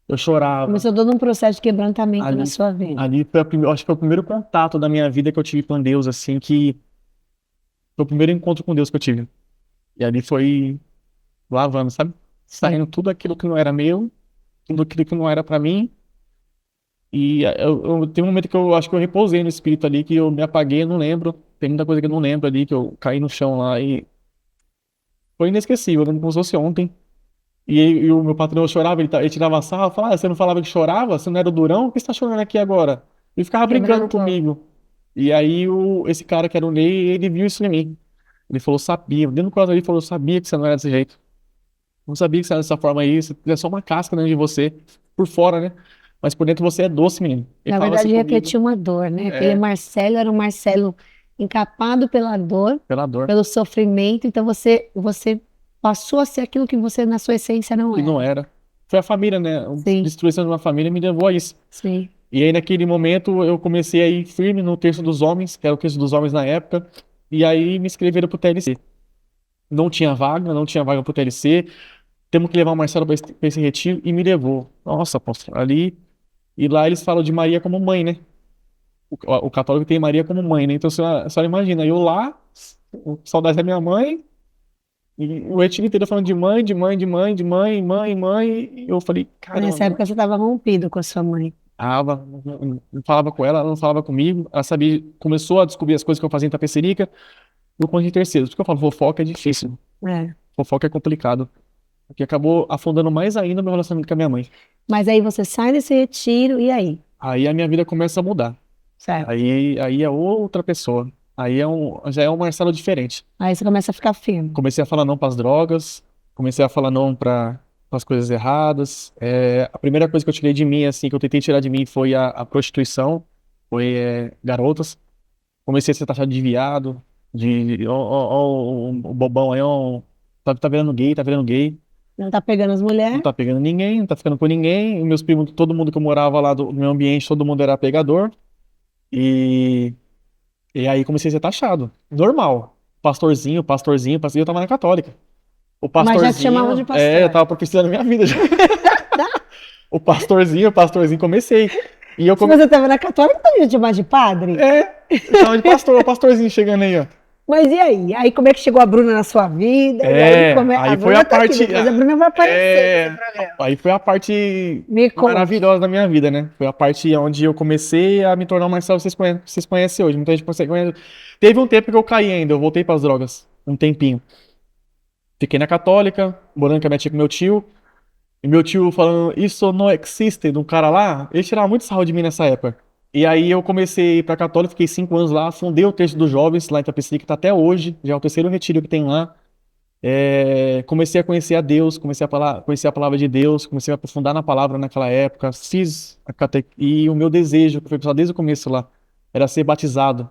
Eu chorava. Começou todo um processo de quebrantamento na Ali, sua vida. ali foi acho que foi o primeiro contato da minha vida que eu tive com Deus, assim, que foi o primeiro encontro com Deus que eu tive. E ali foi lavando, sabe? Sim. Saindo tudo aquilo que não era meu, tudo aquilo que não era pra mim. E tem um momento que eu acho que eu repousei no espírito ali, que eu me apaguei, eu não lembro. Tem muita coisa que eu não lembro ali, que eu caí no chão lá e foi inesquecível, eu lembro como se fosse ontem. E o meu patrão chorava, ele tirava sarro, falava, você não falava que chorava? Você não era o durão? Por que você tá chorando aqui agora? Ele ficava brincando Quebrantou. comigo. E aí esse cara que era o Ney, ele viu isso em mim. Ele falou, sabia, dentro do coração ele falou, sabia que você não era desse jeito. Não sabia que você era dessa forma aí, você é só uma casca dentro de você, por fora, né? Mas por dentro você é doce, menino. Ele Na falava assim verdade, comigo. refletiu uma dor, né? Aquele É, Marcelo era um Marcelo encapado pela dor, pela dor. pelo sofrimento. Então você passou a ser aquilo que você na sua essência não Que não era. era. Foi a família, né? A Sim, destruição de uma família me levou a isso. sim. E aí, naquele momento, eu comecei a ir firme no terço dos homens, que era o terço dos homens na época, e aí me inscreveram pro TLC. Não tinha vaga pro TLC. Temos que levar o Marcelo pra esse retiro, e me levou. Nossa, apóstolo, ali. E lá eles falam de Maria como mãe, né? O católico tem Maria como mãe, né? Então, você imagina, eu lá, saudade da minha mãe, e o retiro inteiro falando de mãe, de mãe, de mãe, de mãe, mãe, mãe. E eu falei, Nessa caramba. época você estava rompido com a sua mãe. Falava, não falava com ela, ela não falava comigo. Ela sabia, começou a descobrir as coisas que eu fazia em Tapecerica no ponto de terceiro. Por isso que eu falo, fofoca é difícil. É. Fofoca é complicado. Porque acabou afundando mais ainda o meu relacionamento com a minha mãe. Mas aí você sai desse retiro e aí? Aí a minha vida começa a mudar. Certo. Aí é outra pessoa. Já é um Marcelo diferente. Aí você começa a ficar firme. Comecei a falar não para as drogas, comecei a falar não para as coisas erradas. A primeira coisa que eu tirei de mim, assim, que eu tentei tirar de mim foi a prostituição, foi garotas. Comecei a ser taxado de viado, ó, o bobão aí, ó, tá virando gay, tá virando gay, Não tá pegando as não mulheres. tá pegando ninguém, não tá ficando com ninguém. E meus primos, todo mundo que eu morava lá do meu ambiente, todo mundo era pegador. E, e aí comecei a ser taxado. Normal. Pastorzinho, eu tava na católica. O Mas já te chamavam de pastorzinho, eu pastor. tava profetizando a minha vida já. O pastorzinho, comecei. E eu Se você estava na católica, não ia te chamar de padre? eu tava de pastor, o pastorzinho chegando aí, ó. Mas e aí? Aí como é que chegou a Bruna na sua vida? E aí, a Aí foi Bruna a tá aqui, parte. depois a Bruna vai aparecer nesse programa. Aí foi a parte Me conte. maravilhosa da minha vida, né? Foi a parte onde eu comecei a me tornar o Marcelo que vocês conhecem hoje. Muita gente conhece. Teve um tempo que eu caí ainda, eu voltei para as drogas. Um tempinho. Fiquei na Católica, morando com a minha tia com meu tio. E meu tio falando, isso não existe, de um cara lá. Ele tirava muito sarro de mim nessa época. E aí eu comecei a ir pra Católica, fiquei 5 anos lá, fundei o Terço dos Jovens lá em Itapecerica, que tá até hoje, já é o terceiro retiro que tem lá. Comecei a conhecer a Deus, conhecer a palavra de Deus, comecei a aprofundar na palavra naquela época, e o meu desejo, que foi só desde o começo lá, era ser batizado.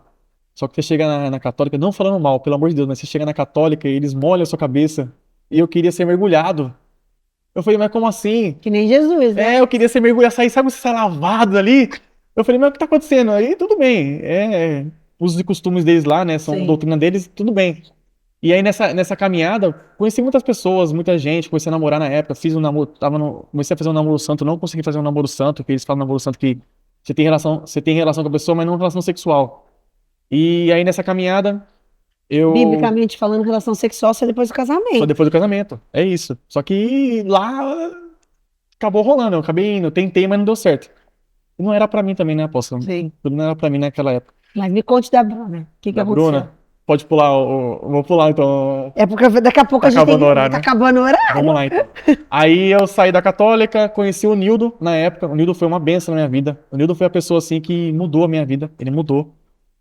Só que você chega na Católica, não falando mal, pelo amor de Deus, mas você chega na Católica e eles molham a sua cabeça, e eu queria ser mergulhado. Eu falei, mas como assim? Que nem Jesus, né? Eu queria ser mergulhado, sair, sabe, você sai lavado ali? Eu falei, mas o que tá acontecendo? Aí tudo bem, os e costumes deles lá, né, são Sim. doutrina deles, tudo bem. E aí nessa caminhada, conheci muitas pessoas, muita gente, comecei a namorar na época, fiz um namoro, comecei a fazer um namoro santo, não consegui fazer um namoro santo, que eles falam namoro santo que você tem relação com a pessoa, mas não relação sexual. E aí nessa caminhada, eu Biblicamente falando, relação sexual só depois do só casamento. depois do casamento, é isso. Só que lá acabou rolando, eu acabei indo, tentei, mas não deu certo. E não era pra mim também, né, apóstolo? Sim. Tudo não era pra mim naquela época. Mas me conte da Bruna. O que Da aconteceu? Bruna, pode pular, vou pular então. É porque daqui a pouco Tá a gente tem acabando o que... horário, Tá né? acabando o horário. Vamos lá, então. Aí eu saí da Católica, conheci o Nildo na época. O Nildo foi uma benção na minha vida. O Nildo foi a pessoa, assim, que mudou a minha vida. Ele mudou.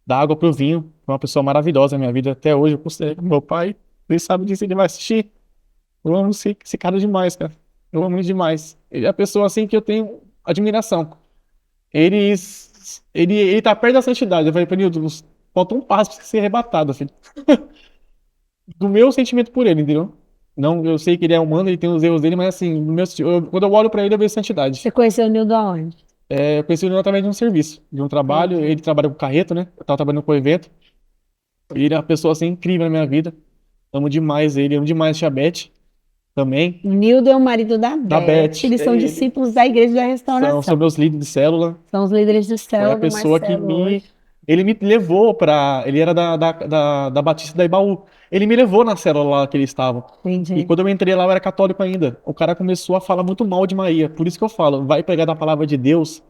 Da água pro vinho. Foi uma pessoa maravilhosa na minha vida. Até hoje eu considero ele meu pai. Ele sabe disso, ele vai assistir. Eu amo esse cara demais, cara. Eu amo ele demais. Ele é a pessoa, assim, que eu tenho admiração. Ele, ele tá perto da santidade. Eu falei pra Nildo, falta um passo pra você ser arrebatado, filho. Do meu sentimento por ele, entendeu? Não, eu sei que ele é humano, ele tem os erros dele, mas assim, quando eu olho pra ele, eu vejo santidade. Você conheceu o Nildo aonde? Eu conheci o Nildo através de um serviço, de um trabalho. Entendi. Ele trabalha com carreto, né? Eu tava trabalhando com o evento. Ele é uma pessoa assim incrível na minha vida. Amo demais ele, amo demais a Tia Beth também. O Nildo é o marido da Da Beth. Beth, Eles é são ele. discípulos da Igreja da São Restauração. meus líderes de célula. São os líderes de Foi a célula do pessoa que Marcelo hoje. me. Ele me levou pra. Ele era da Batista da Ibaú. Ele me levou na célula lá que eles estavam. E Entendi. quando eu entrei lá, eu era católico ainda. O cara começou a falar muito mal de Maria. Por isso que eu falo, vai pregar da palavra de Deus,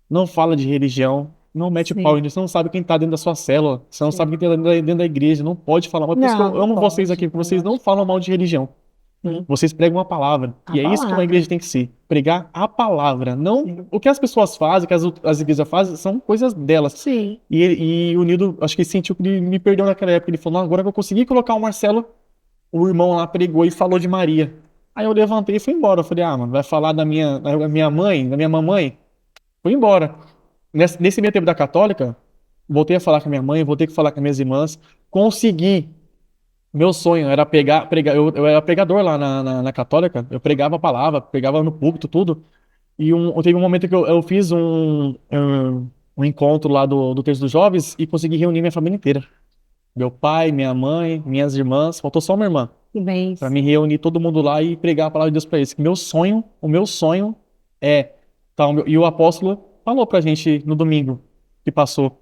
não fala de religião, não mete o pau Sim, nisso, você não sabe quem tá dentro da sua célula, você não sim. sabe quem tá dentro da igreja, não pode falar mal. Por isso que Não, eu não amo vocês pode, aqui, porque não vocês não pode. falam mal de religião. Sim. Vocês pregam a palavra. A E é isso que uma palavra. igreja tem que ser. Pregar a palavra. Não Sim. o que as pessoas fazem, que as igrejas fazem, são coisas delas. Sim. E o Nildo, acho que ele sentiu que ele me perdeu naquela época. Ele falou, não, agora que eu consegui colocar o Marcelo, o irmão lá pregou e falou de Maria. Aí eu levantei e fui embora. Eu falei, ah, mano, vai falar da minha mãe, da minha mamãe? Fui embora. Nesse meio tempo da católica, voltei a falar com a minha mãe, voltei a falar com as minhas irmãs. Consegui. Meu sonho era pregar, eu era pregador lá na Católica, eu pregava a palavra, pregava no púlpito, tudo. E teve um momento que eu fiz um encontro lá do Terço dos Jovens e consegui reunir minha família inteira. Meu pai, minha mãe, minhas irmãs, faltou só uma irmã, Que para bens. me reunir todo mundo lá e pregar a palavra de Deus para eles. Que o meu sonho é, tá, e o apóstolo falou pra gente no domingo que passou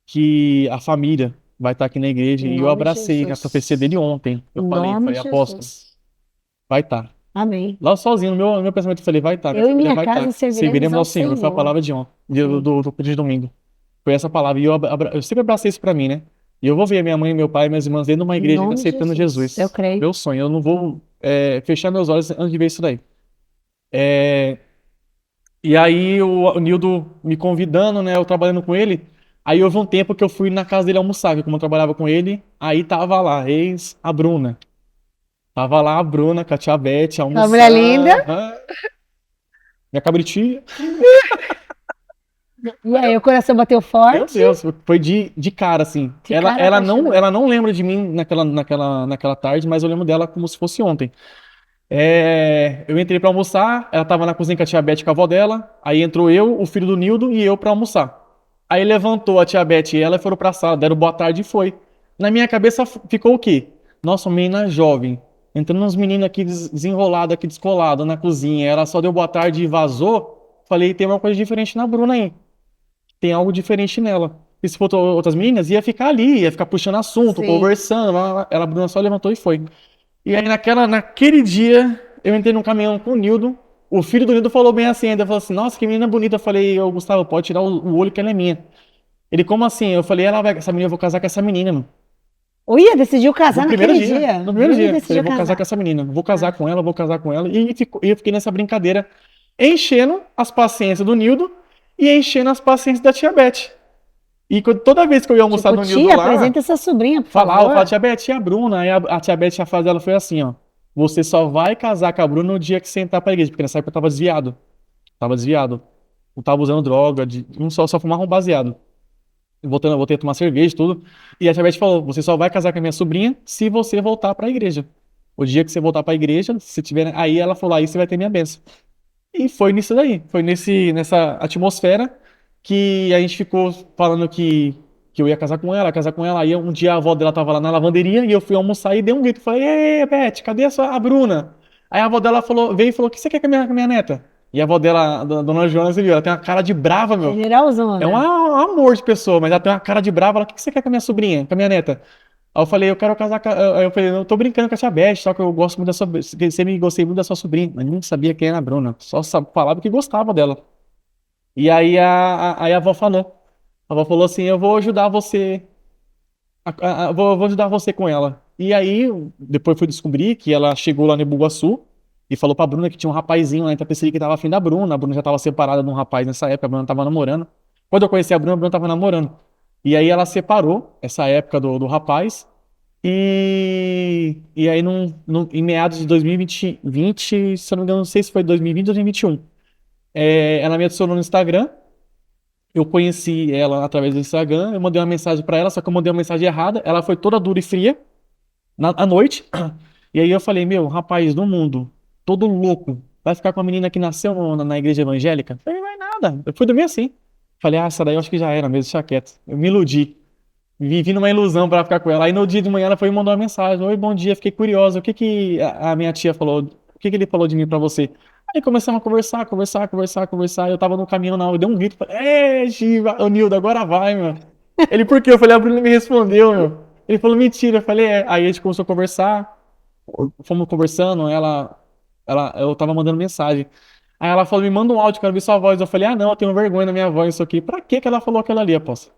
que a família vai estar aqui na igreja Em e eu nome de abracei a profecia dele Jesus. ontem. Eu Em falei, nome de apóstolo, Jesus. vai estar. Amém. Lá sozinho, no meu pensamento, eu falei, vai estar, minha Eu e família minha vai casa estar. serviremos Serviremos ao ao Senhor. Foi a Senhor. palavra de ontem, Sim. de domingo. Foi essa palavra. E eu sempre abracei isso pra mim, né? E eu vou ver minha mãe, meu pai, minhas irmãs dentro de uma Em igreja ainda nome de aceitando Jesus. Eu Jesus. creio. Meu sonho. Eu não vou fechar meus olhos antes de ver isso daí. E aí o Nildo me convidando, né? Eu trabalhando com ele. Aí houve um tempo que eu fui na casa dele almoçar, que como eu trabalhava com ele, aí tava lá, ex a Bruna. Tava lá a Bruna com a tia Beth Uma mulher linda. almoçar. Minha cabritinha. E aí, o Eu- coração bateu Meu forte. Deus, foi de cara, assim. De Ela, cara ela não, apaixonada. ela não lembra de mim naquela tarde, mas eu lembro dela como se fosse ontem. Eu entrei pra almoçar, ela tava na cozinha com a tia Beth com a avó dela, aí entrou eu, o filho do Nildo e eu pra almoçar. Aí levantou a tia Beth e ela e foram pra sala, deram boa tarde e foi. Na minha cabeça ficou o quê? Nossa, uma menina jovem, entrando uns meninos aqui desenrolados, aqui descolados na cozinha, ela só deu boa tarde e vazou. Falei, tem uma coisa diferente na Bruna aí, tem algo diferente nela. E se for outras meninas, ia ficar ali, ia ficar puxando assunto, Sim. conversando, ela, a Bruna só levantou e foi. E aí naquele dia, eu entrei num caminhão com o Nildo. O filho do Nildo falou bem assim, ainda falou assim, nossa, que menina bonita. Eu falei, ô Gustavo, pode tirar o olho que ela é minha. Ele, como assim? Eu falei, essa menina, eu vou casar com essa menina, mano. Oi, decidiu casar No primeiro naquele dia, dia. no primeiro Bruno dia. Eu falei, decidiu vou casar com casar. essa menina, vou casar Ah, com ela, vou casar com ela. E eu fiquei nessa brincadeira, enchendo as paciências do Nildo e enchendo as paciências da tia Beth. E toda vez que eu ia almoçar tipo, no Nildo tia, lá, apresenta essa sobrinha, por eu falava, favor. tia Beth, tia Bruna. Aí a tia Beth, a frase dela foi assim, ó. Você só vai casar com a Bruna no dia que você entrar pra igreja. Porque nessa época eu tava desviado. Tava desviado. Eu tava usando droga, só fumava um baseado. Voltei a tomar cerveja e tudo. E a tia Beth falou, você só vai casar com a minha sobrinha se você voltar pra igreja. O dia que você voltar pra igreja, se tiver... Aí ela falou, aí você vai ter minha bênção. E foi nisso daí. Foi nessa atmosfera que a gente ficou falando que eu ia casar com ela. Aí um dia a avó dela tava lá na lavanderia e eu fui almoçar e dei um grito. Falei, ei, Beth, cadê a Bruna? Aí a avó dela veio e falou, o que você quer com a minha neta? E a avó dela, a dona Joana, você viu, ela tem uma cara de brava, meu. É um Generalzona. amor de pessoa, mas ela tem uma cara de brava. Ela, o que você quer com a minha sobrinha, com a minha neta? Aí eu falei, eu quero casar com Aí eu falei, eu tô brincando com a tia Beth, só que eu gosto muito da sua. Sempre gostei muito da sua sobrinha. Mas nem sabia quem era a Bruna. Só falava que gostava dela. E aí aí a avó falou. A avó falou assim: eu vou ajudar você. Vou ajudar você com ela. E aí, depois fui descobrir que ela chegou lá no Ibuguaçu e falou pra Bruna que tinha um rapazinho lá em Itapecerica que tava afim da Bruna. A Bruna já tava separada de um rapaz nessa época, a Bruna tava namorando. Quando eu conheci a Bruna tava namorando. E aí ela separou essa época do rapaz. E aí, em meados de 2020, se eu não me engano, não sei se foi 2020 ou 2021, ela me adicionou no Instagram. Eu conheci ela através do Instagram. Eu mandei uma mensagem pra ela, só que eu mandei uma mensagem errada. Ela foi toda dura e fria à noite. E aí eu falei: Meu, rapaz do mundo, todo louco, vai ficar com a menina que nasceu na igreja evangélica? nada. Eu fui dormir assim. Falei, essa daí eu acho que já era mesmo, deixa quieto. Eu me iludi. Vivi numa ilusão pra ficar com ela. Aí no dia de manhã ela foi e mandou uma mensagem. Oi, bom dia, fiquei curiosa. O que que a minha tia falou? O que que ele falou de mim pra você? Aí começamos a conversar. Eu tava no caminho na hora, eu dei um grito. Falei, Giva, ô Nildo, agora vai, meu. Ele, por quê? Eu falei, a Bruna me respondeu, meu. Ele falou, mentira. Eu falei, é. Aí a gente começou a conversar. Fomos conversando, eu tava mandando mensagem. Aí ela falou, me manda um áudio, quero ouvir sua voz. Eu falei, não, eu tenho vergonha da minha voz, isso aqui. Pra que que ela falou aquilo ali, aposta?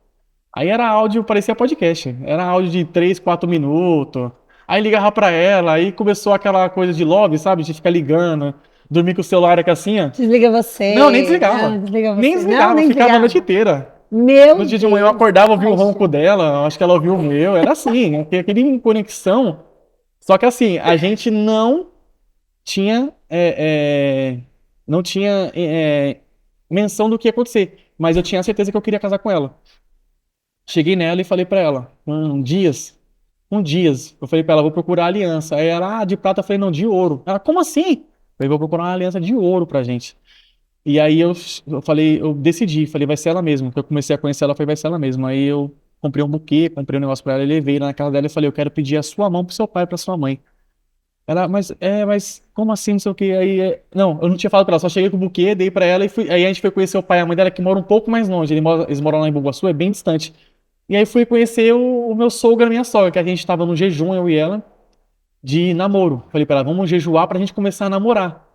Aí era áudio, parecia podcast. Era áudio de 3, 4 minutos. Aí ligava pra ela, aí começou aquela coisa de love, sabe? De ficar ligando, dormir com o celular aqui assim, ó. Desliga Não, nem você. Não, desligava. desliga Nem você. Não, desligava, nem ficava a desligava. noite inteira. Meu No dia de manhã eu Deus. acordava, ouvia o ronco Paixão. dela, acho que ela ouviu o meu. Era assim, né? Aquele conexão. Só que assim, a gente tinha, não tinha menção do que ia acontecer. Mas eu tinha certeza que eu queria casar com ela. Cheguei nela e falei pra ela, dias. Eu falei pra ela, vou procurar aliança. Aí ela, de prata. Eu falei, não, de ouro. Ela, como assim? Eu falei, vou procurar uma aliança de ouro pra gente. E aí eu falei, eu decidi, falei, vai ser ela mesma. Eu comecei a conhecer ela, falei, vai ser ela mesma. Aí eu comprei um buquê, comprei um negócio pra ela, levei lá na casa dela e falei, eu quero pedir a sua mão pro seu pai e pra sua mãe. Ela, mas como assim, não sei o que. Aí, não, eu não tinha falado pra ela, só cheguei com o buquê, dei pra ela e fui. Aí a gente foi conhecer o pai e a mãe dela, que moram um pouco mais longe. Eles moram lá em Bugaçu, é bem distante. E aí fui conhecer o meu sogro e a minha sogra, que a gente tava no jejum, eu e ela, de namoro. Falei pra ela, vamos jejuar pra gente começar a namorar.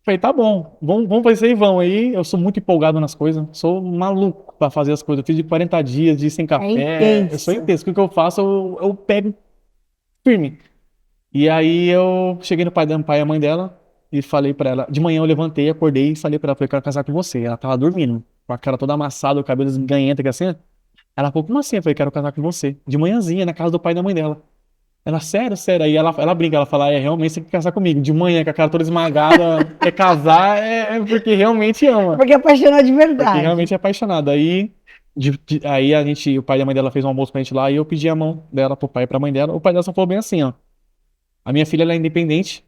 Falei, tá bom, vamos fazer isso aí, vão. Aí eu sou muito empolgado nas coisas, sou maluco pra fazer as coisas. Eu fiz de 40 dias, de sem É café, eu sou intenso. intenso. O que eu faço, eu pego firme. E aí eu cheguei no pai e a mãe dela e falei pra ela. De manhã eu levantei, acordei e falei pra ela, falei, quero casar com você. Ela tava dormindo, com a cara toda amassada, o cabelo esganhenta, que assim. Ela falou, como assim? Eu falei, quero casar com você. De manhãzinha, na casa do pai e da mãe dela. Ela, sério, sério. Aí ela brinca, ela fala, realmente você quer casar comigo. De manhã, com a cara toda esmagada, quer casar, é porque realmente ama. Porque apaixonou de Porque verdade. realmente é apaixonada. Aí, aí o pai e a mãe dela fez um almoço pra gente lá e eu pedi a mão dela pro pai e pra mãe dela. O pai dela só falou bem assim, ó. A minha filha, ela é independente.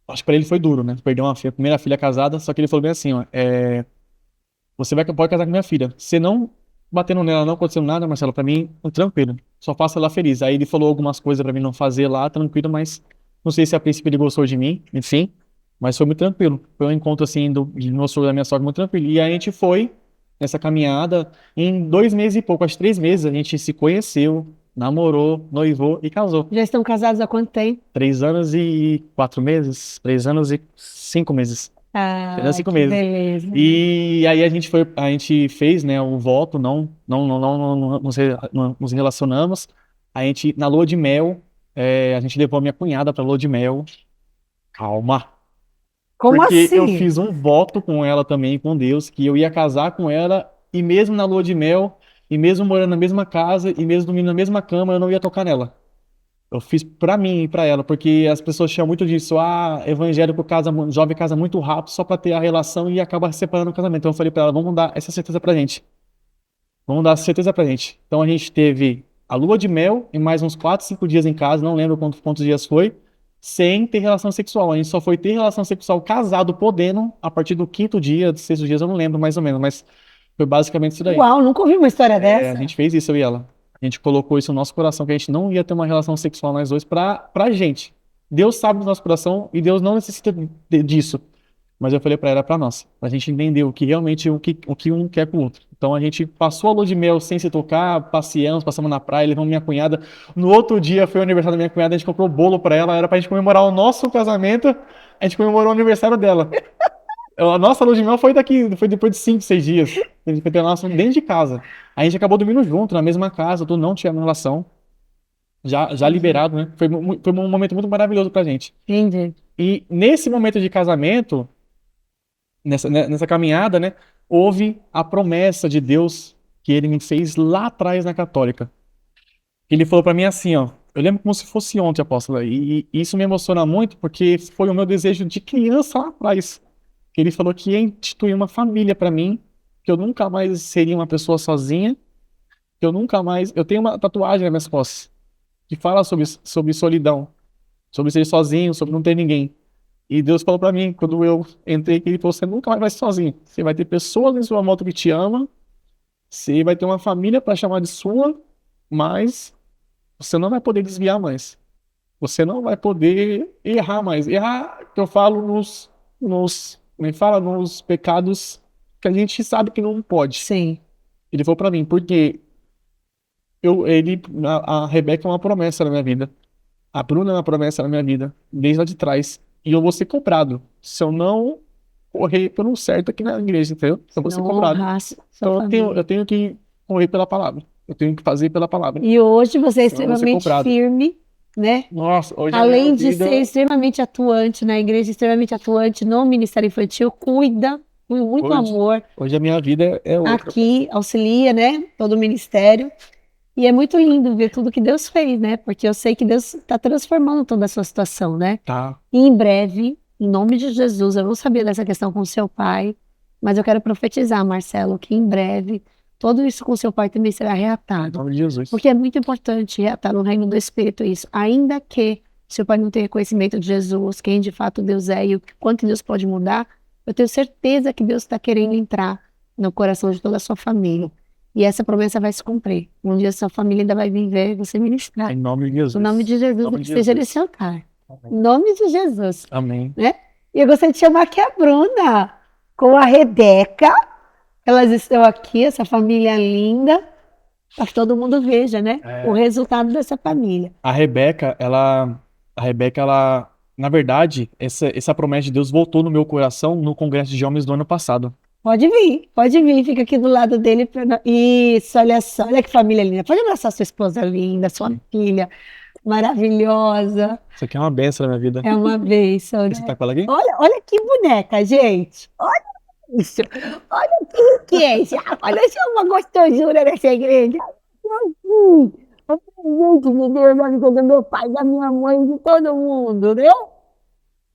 Acho que pra ele foi duro, né? Perdeu uma filha, a primeira filha casada, só que ele falou bem assim, ó. Você pode casar com minha filha. Você não batendo nela, não acontecendo nada, Marcelo, pra mim, tranquilo. Só faça ela feliz. Aí ele falou algumas coisas pra mim não fazer lá, tranquilo, mas não sei se a princípio ele gostou de mim, enfim. Mas foi muito tranquilo. Foi um encontro assim de meu sogro e da minha sogra muito tranquilo. E aí a gente foi nessa caminhada. Em 2 meses e pouco, acho que 3 meses, a gente se conheceu, namorou, noivou e casou. Já estão casados há quanto tempo? 3 anos e 4 meses, 3 anos e 5 meses. 3 anos e Ah, cinco que meses. beleza. E aí a gente fez, né, o voto, não nos relacionamos. A gente, na lua de mel, a gente levou a minha cunhada pra lua de mel. Calma. Como Porque eu assim? fiz um voto com ela também, com Deus, que eu ia casar com ela, e mesmo na lua de mel, e mesmo morando na mesma casa, e mesmo dormindo na mesma cama, eu não ia tocar nela. Eu fiz pra mim e pra ela, porque as pessoas chamam muito disso, evangélico casa, jovem casa muito rápido só pra ter a relação e acaba se separando no casamento. Então eu falei pra ela, vamos dar essa certeza pra gente. Vamos dar essa certeza pra gente. Então a gente teve a lua de mel e mais uns 4, 5 dias em casa, não lembro quantos dias foi, sem ter relação sexual. A gente só foi ter relação sexual casado, podendo, a partir do quinto dia, do sexto dia, eu não lembro mais ou menos, mas foi basicamente isso daí. Uau, nunca ouvi uma história A dessa. gente fez isso, eu e ela. A gente colocou isso no nosso coração, que a gente não ia ter uma relação sexual nós dois pra gente. Deus sabe do nosso coração e Deus não necessita disso. Mas eu falei pra ela, pra nós. Pra gente entender o que realmente, o que um quer com o outro. Então a gente passou a lua de mel sem se tocar, passeamos, passamos na praia, levamos minha cunhada. No outro dia foi o aniversário da minha cunhada, a gente comprou bolo pra ela, era pra gente comemorar o nosso casamento, a gente comemorou o aniversário dela. A nossa lua de mel foi depois de 5, 6 dias. A gente foi ter a nossa dentro de casa. A gente acabou dormindo junto, na mesma casa, tudo não tinha relação. Já Entendi. liberado, né? Foi um momento muito maravilhoso pra gente. Entendi. E nesse momento de casamento, nessa caminhada, né? Houve a promessa de Deus que ele me fez lá atrás na Católica. Ele falou pra mim assim, ó. Eu lembro como se fosse ontem, apóstolo. E isso me emociona muito porque foi o meu desejo de criança lá atrás. Ele falou que ia instituir uma família pra mim, que eu nunca mais seria uma pessoa sozinha, que eu nunca mais. Eu tenho uma tatuagem nas minhas costas que fala sobre solidão, sobre ser sozinho, sobre não ter ninguém. E Deus falou pra mim, quando eu entrei aqui, ele falou, você nunca mais vai ser sozinho. Você vai ter pessoas em sua volta que te amam, você vai ter uma família para chamar de sua, mas você não vai poder desviar mais. Você não vai poder errar mais. Errar, que eu falo como é que fala? Nos pecados que a gente sabe que não pode. Sim. Ele falou pra mim, porque a Rebeca é uma promessa na minha vida. A Bruna é uma promessa na minha vida, desde lá de trás. E eu vou ser cobrado se eu não correr pelo certo aqui na igreja, entendeu? Eu vou ser Não cobrado. honrar sua Então família. eu tenho que correr pela palavra. Eu tenho que fazer pela palavra. E hoje você é Senão eu vou ser extremamente cobrado. firme, né? Nossa, hoje a minha Além de vida. ser extremamente atuante na igreja, extremamente atuante no Ministério Infantil, cuida com muito Hoje, amor hoje a minha vida é outra. aqui, auxilia, né? Todo o ministério. E é muito lindo ver tudo que Deus fez, né? Porque eu sei que Deus está transformando toda a sua situação, né? Tá. E em breve, em nome de Jesus, eu não sabia dessa questão com seu pai, mas eu quero profetizar, Marcelo, que em breve tudo isso com seu pai também será Em reatado. nome de Jesus. Porque é muito importante reatar no reino do Espírito isso. Ainda que seu pai não tenha conhecimento de Jesus, quem de fato Deus é e o quanto Deus pode mudar, eu tenho certeza que Deus está querendo entrar no coração de toda a sua família. E essa promessa vai se cumprir. Um dia sua família ainda vai vir ver você ministrar. Em nome de Jesus. No nome de Jesus, nome que de esteja Jesus. nesse altar. Amém. Em nome de Jesus. Amém. Né? E eu gostaria de chamar aqui a Bruna com a Rebeca. Elas estão aqui, essa família linda, para que todo mundo veja, né? O resultado dessa família. A Rebeca, na verdade, essa promessa de Deus voltou no meu coração no Congresso de Homens do ano passado. Pode vir, fica aqui do lado dele. Isso, olha só, olha que família linda. Pode abraçar sua esposa linda, sua filha maravilhosa. Isso aqui é uma benção na minha vida. É uma bênção, né? Você tá com ela aqui? Olha que boneca, gente. Olha isso. Olha que é isso. Olha só uma gostosura dessa igreja. Gente, me deu na vida do meu pai, da minha mãe, de todo mundo, viu?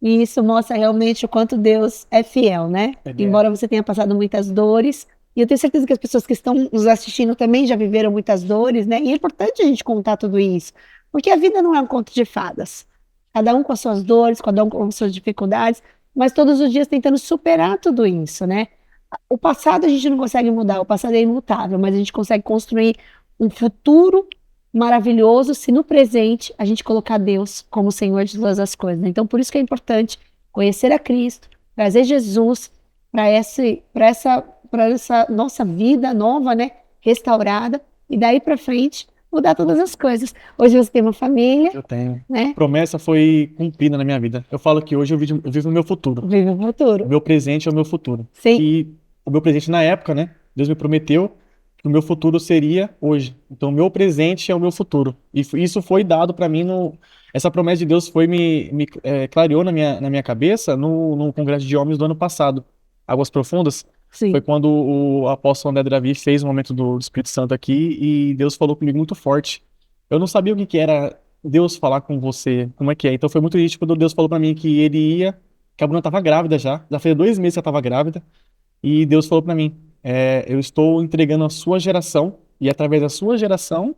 E isso mostra realmente o quanto Deus é fiel, né? Embora você tenha passado muitas dores, e eu tenho certeza que as pessoas que estão nos assistindo também já viveram muitas dores, né? E é importante a gente contar tudo isso, porque a vida não é um conto de fadas. Cada um com as suas dores, cada um com as suas dificuldades, mas todos os dias tentando superar tudo isso, né? O passado a gente não consegue mudar, o passado é imutável, mas a gente consegue construir um futuro maravilhoso se no presente a gente colocar Deus como Senhor de todas as coisas. Então, por isso que é importante conhecer a Cristo, trazer Jesus para essa nossa vida nova, né? Restaurada, e daí para frente mudar todas as coisas. Hoje você tem uma família. Eu tenho. Né? A promessa foi cumprida na minha vida. Eu falo que hoje eu vivo o meu futuro. Vive o futuro. O meu presente é o meu futuro. Sim. E o meu presente na época, né? Deus me prometeu que o meu futuro seria hoje. Então, o meu presente é o meu futuro. E isso foi dado para mim essa promessa de Deus me clareou na minha cabeça no Congresso de Homens do ano passado. Águas Profundas. Sim. Foi quando o apóstolo André Davi fez o momento do Espírito Santo aqui e Deus falou comigo muito forte. Eu não sabia o que era Deus falar com você, como é que é. Então foi muito triste quando Deus falou pra mim que a Bruna tava grávida já fazia 2 meses que ela tava grávida, e Deus falou pra mim, eu estou entregando a sua geração, e através da sua geração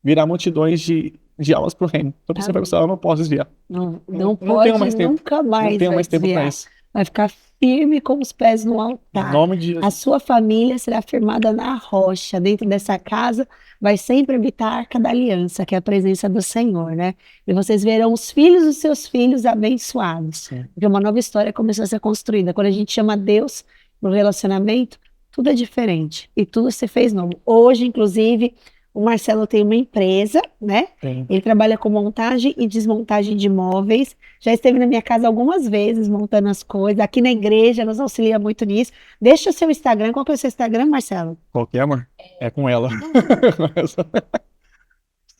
virá multidões de almas pro reino. Então você vai gostar, eu não posso desviar. Não tenho pode, mais tempo. nunca mais Não tenho vai mais tempo pra desviar. isso. Vai ficar firme com os pés no altar. Em nome de Jesus. A sua família será firmada na rocha. Dentro dessa casa vai sempre habitar a Arca da Aliança, que é a presença do Senhor, né? E vocês verão os filhos dos seus filhos abençoados. Sim. Porque uma nova história começou a ser construída. Quando a gente chama Deus no relacionamento, tudo é diferente. E tudo se fez novo. Hoje, inclusive, o Marcelo tem uma empresa, né? Sim. Ele trabalha com montagem e desmontagem de móveis. Já esteve na minha casa algumas vezes montando as coisas. Aqui na igreja nos auxilia muito nisso. Deixa o seu Instagram. Qual que é o seu Instagram, Marcelo? Qual que é, amor? É com ela.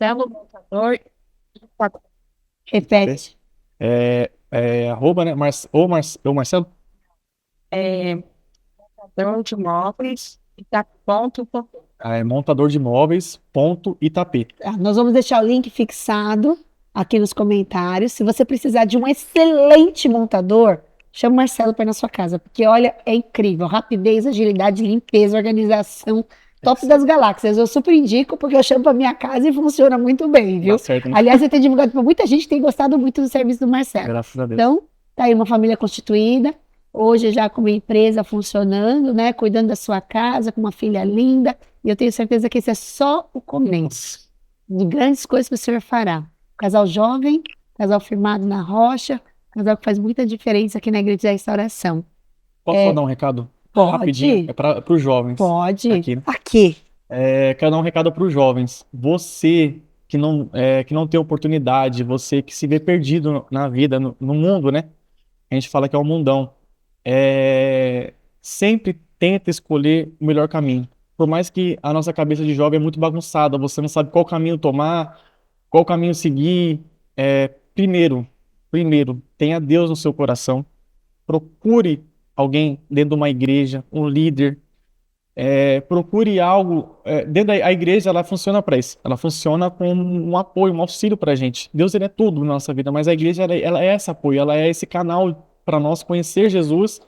Marcelo Montador. Repete. Arroba, né? O Marcelo? Montador de móveis. Montador de móveis, ponto Itapê. Nós vamos deixar o link fixado aqui nos comentários. Se você precisar de um excelente montador, chama o Marcelo para ir na sua casa, porque olha, é incrível. Rapidez, agilidade, limpeza, organização, top das galáxias. Eu super indico, porque eu chamo para minha casa e funciona muito bem, viu? Dá certo, né? Aliás, eu tenho divulgado para muita gente que tem gostado muito do serviço do Marcelo. Graças a Deus. Então, Tá aí uma família constituída, hoje já com uma empresa funcionando, né? Cuidando da sua casa, com uma filha linda. E eu tenho certeza que esse é só o começo de grandes coisas que o Senhor fará. Casal jovem, casal firmado na rocha, casal que faz muita diferença aqui na Igreja da Restauração. Posso só dar um recado? Pode. Rapidinho, é para os jovens. Pode. Aqui, né? Aqui. Quero dar um recado para os jovens. Você que não tem oportunidade, você que se vê perdido na vida, no mundo, né? A gente fala que é um mundão. Sempre tenta escolher o melhor caminho. Por mais que a nossa cabeça de jovem é muito bagunçada, você não sabe qual caminho tomar, qual caminho seguir. Primeiro, tenha Deus no seu coração. Procure alguém dentro de uma igreja, um líder. Procure algo. Dentro da igreja, ela funciona para isso. Ela funciona como um apoio, um auxílio para a gente. Deus, ele é tudo na nossa vida, mas a igreja, ela é esse apoio, ela é esse canal para nós conhecer Jesus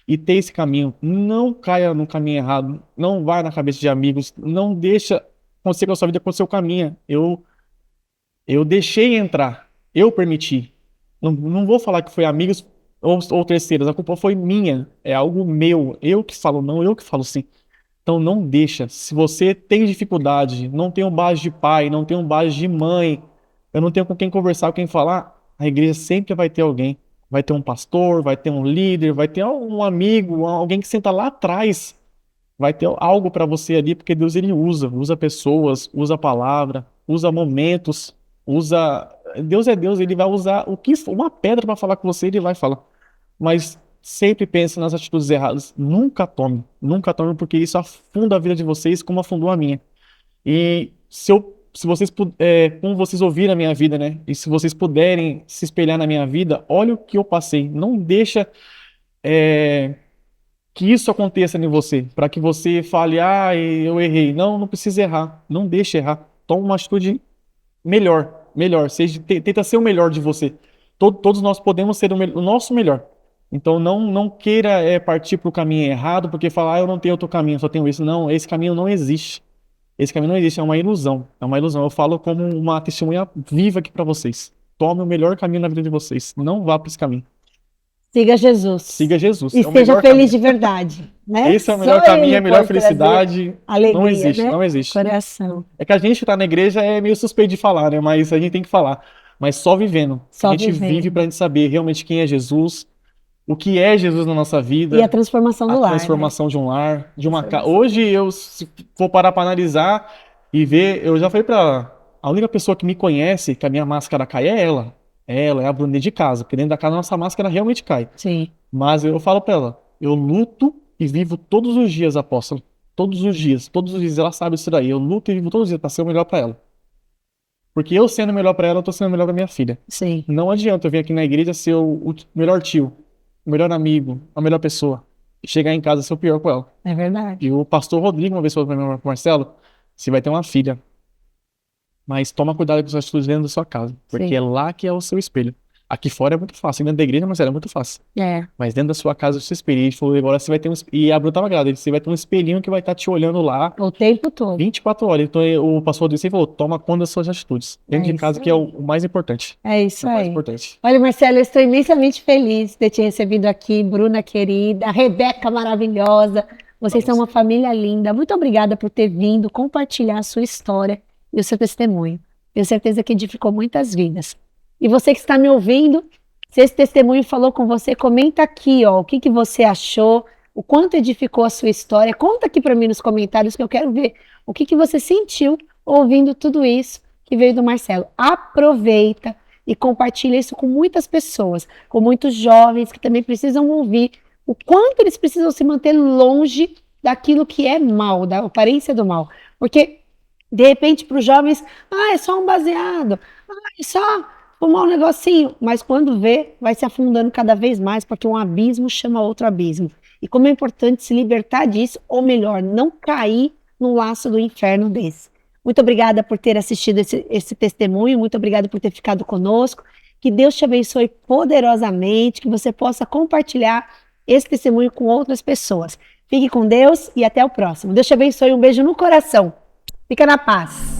e ter esse caminho. Não caia no caminho errado, não vá na cabeça de amigos, não deixa acontecer com a sua vida, com o seu caminho. Eu deixei entrar, eu permiti. Não vou falar que foi amigos ou terceiros, a culpa foi minha, é algo meu. Eu que falo não, eu que falo sim. Então não deixa. Se você tem dificuldade, não tem um base de pai, não tem um base de mãe, eu não tenho com quem conversar, com quem falar, a igreja sempre vai ter alguém. Vai ter um pastor, vai ter um líder, vai ter um amigo, alguém que senta lá atrás. Vai ter algo para você ali, porque Deus, ele usa pessoas, usa a palavra, usa momentos, usa. Deus é Deus, ele vai usar o que for, uma pedra para falar com você, ele vai falar. Mas sempre pense nas atitudes erradas. Nunca tome, porque isso afunda a vida de vocês como afundou a minha. E se vocês, como vocês ouviram a minha vida, né? E se vocês puderem se espelhar na minha vida, olha o que eu passei. Não deixa que isso aconteça em você, para que você fale, eu errei. Não precisa errar. Não deixe errar. Toma uma atitude melhor. Tenta ser o melhor de você. Todos nós podemos ser o nosso melhor. Então não queira partir para o caminho errado, porque falar, eu não tenho outro caminho, só tenho isso. Não, esse caminho não existe. Esse caminho não existe, é uma ilusão. É uma ilusão. Eu falo como uma testemunha viva aqui para vocês. Tome o melhor caminho na vida de vocês. Não vá para esse caminho. Siga Jesus. Siga Jesus. E seja feliz de verdade, né? Esse é o melhor caminho, a melhor felicidade. Alegria, não existe, né? não existe. Coração. É que a gente que tá na igreja é meio suspeito de falar, né? Mas a gente tem que falar. Mas só vivendo. A gente vive pra gente saber realmente quem é Jesus, o que é Jesus na nossa vida. E a transformação do lar. A transformação de um lar, de uma casa. Hoje, se for parar pra analisar e ver, eu já falei pra ela, a única pessoa que me conhece, que a minha máscara cai, é ela. Ela é a Bruna de casa, porque dentro da casa a nossa máscara realmente cai. Sim. Mas eu falo pra ela, eu luto e vivo todos os dias, apóstolo. Todos os dias. Ela sabe isso daí. Eu luto e vivo todos os dias pra ser o melhor pra ela. Porque eu sendo melhor pra ela, eu tô sendo melhor pra minha filha. Sim. Não adianta eu vir aqui na igreja ser o melhor tio, o melhor amigo, a melhor pessoa. E chegar em casa ser o pior com ela. É verdade. E o pastor Rodrigo uma vez falou pra mim, Marcelo, você vai ter uma filha. Mas toma cuidado com as atitudes dentro da sua casa. Porque é lá que é o seu espelho. Aqui fora é muito fácil. Dentro da igreja, mas é muito fácil. Mas dentro da sua casa, o seu espelho. Ele falou, agora você vai ter um... E a Bruna tava grávida. Você vai ter um espelhinho que vai estar te olhando lá. O tempo todo. 24 horas. Então o pastor Rodrigo falou, toma conta das suas atitudes. Dentro de casa, que é o mais importante. É isso aí. O mais importante. Olha, Marcelo, eu estou imensamente feliz de ter te recebido aqui. Bruna querida, Rebeca maravilhosa. Vocês são uma família linda. Muito obrigada por ter vindo compartilhar a sua história e o seu testemunho. Tenho certeza que edificou muitas vidas. E você que está me ouvindo, se esse testemunho falou com você, comenta aqui, ó, o que você achou, o quanto edificou a sua história. Conta aqui para mim nos comentários que eu quero ver o que você sentiu ouvindo tudo isso que veio do Marcelo. Aproveita e compartilha isso com muitas pessoas, com muitos jovens que também precisam ouvir o quanto eles precisam se manter longe daquilo que é mal, da aparência do mal. Porque de repente, para os jovens, é só um baseado, é só fumar um negocinho. Mas quando vê, vai se afundando cada vez mais, porque um abismo chama outro abismo. E como é importante se libertar disso, ou melhor, não cair no laço do inferno desse. Muito obrigada por ter assistido esse testemunho, muito obrigada por ter ficado conosco. Que Deus te abençoe poderosamente, que você possa compartilhar esse testemunho com outras pessoas. Fique com Deus e até o próximo. Deus te abençoe, um beijo no coração. Fica na paz.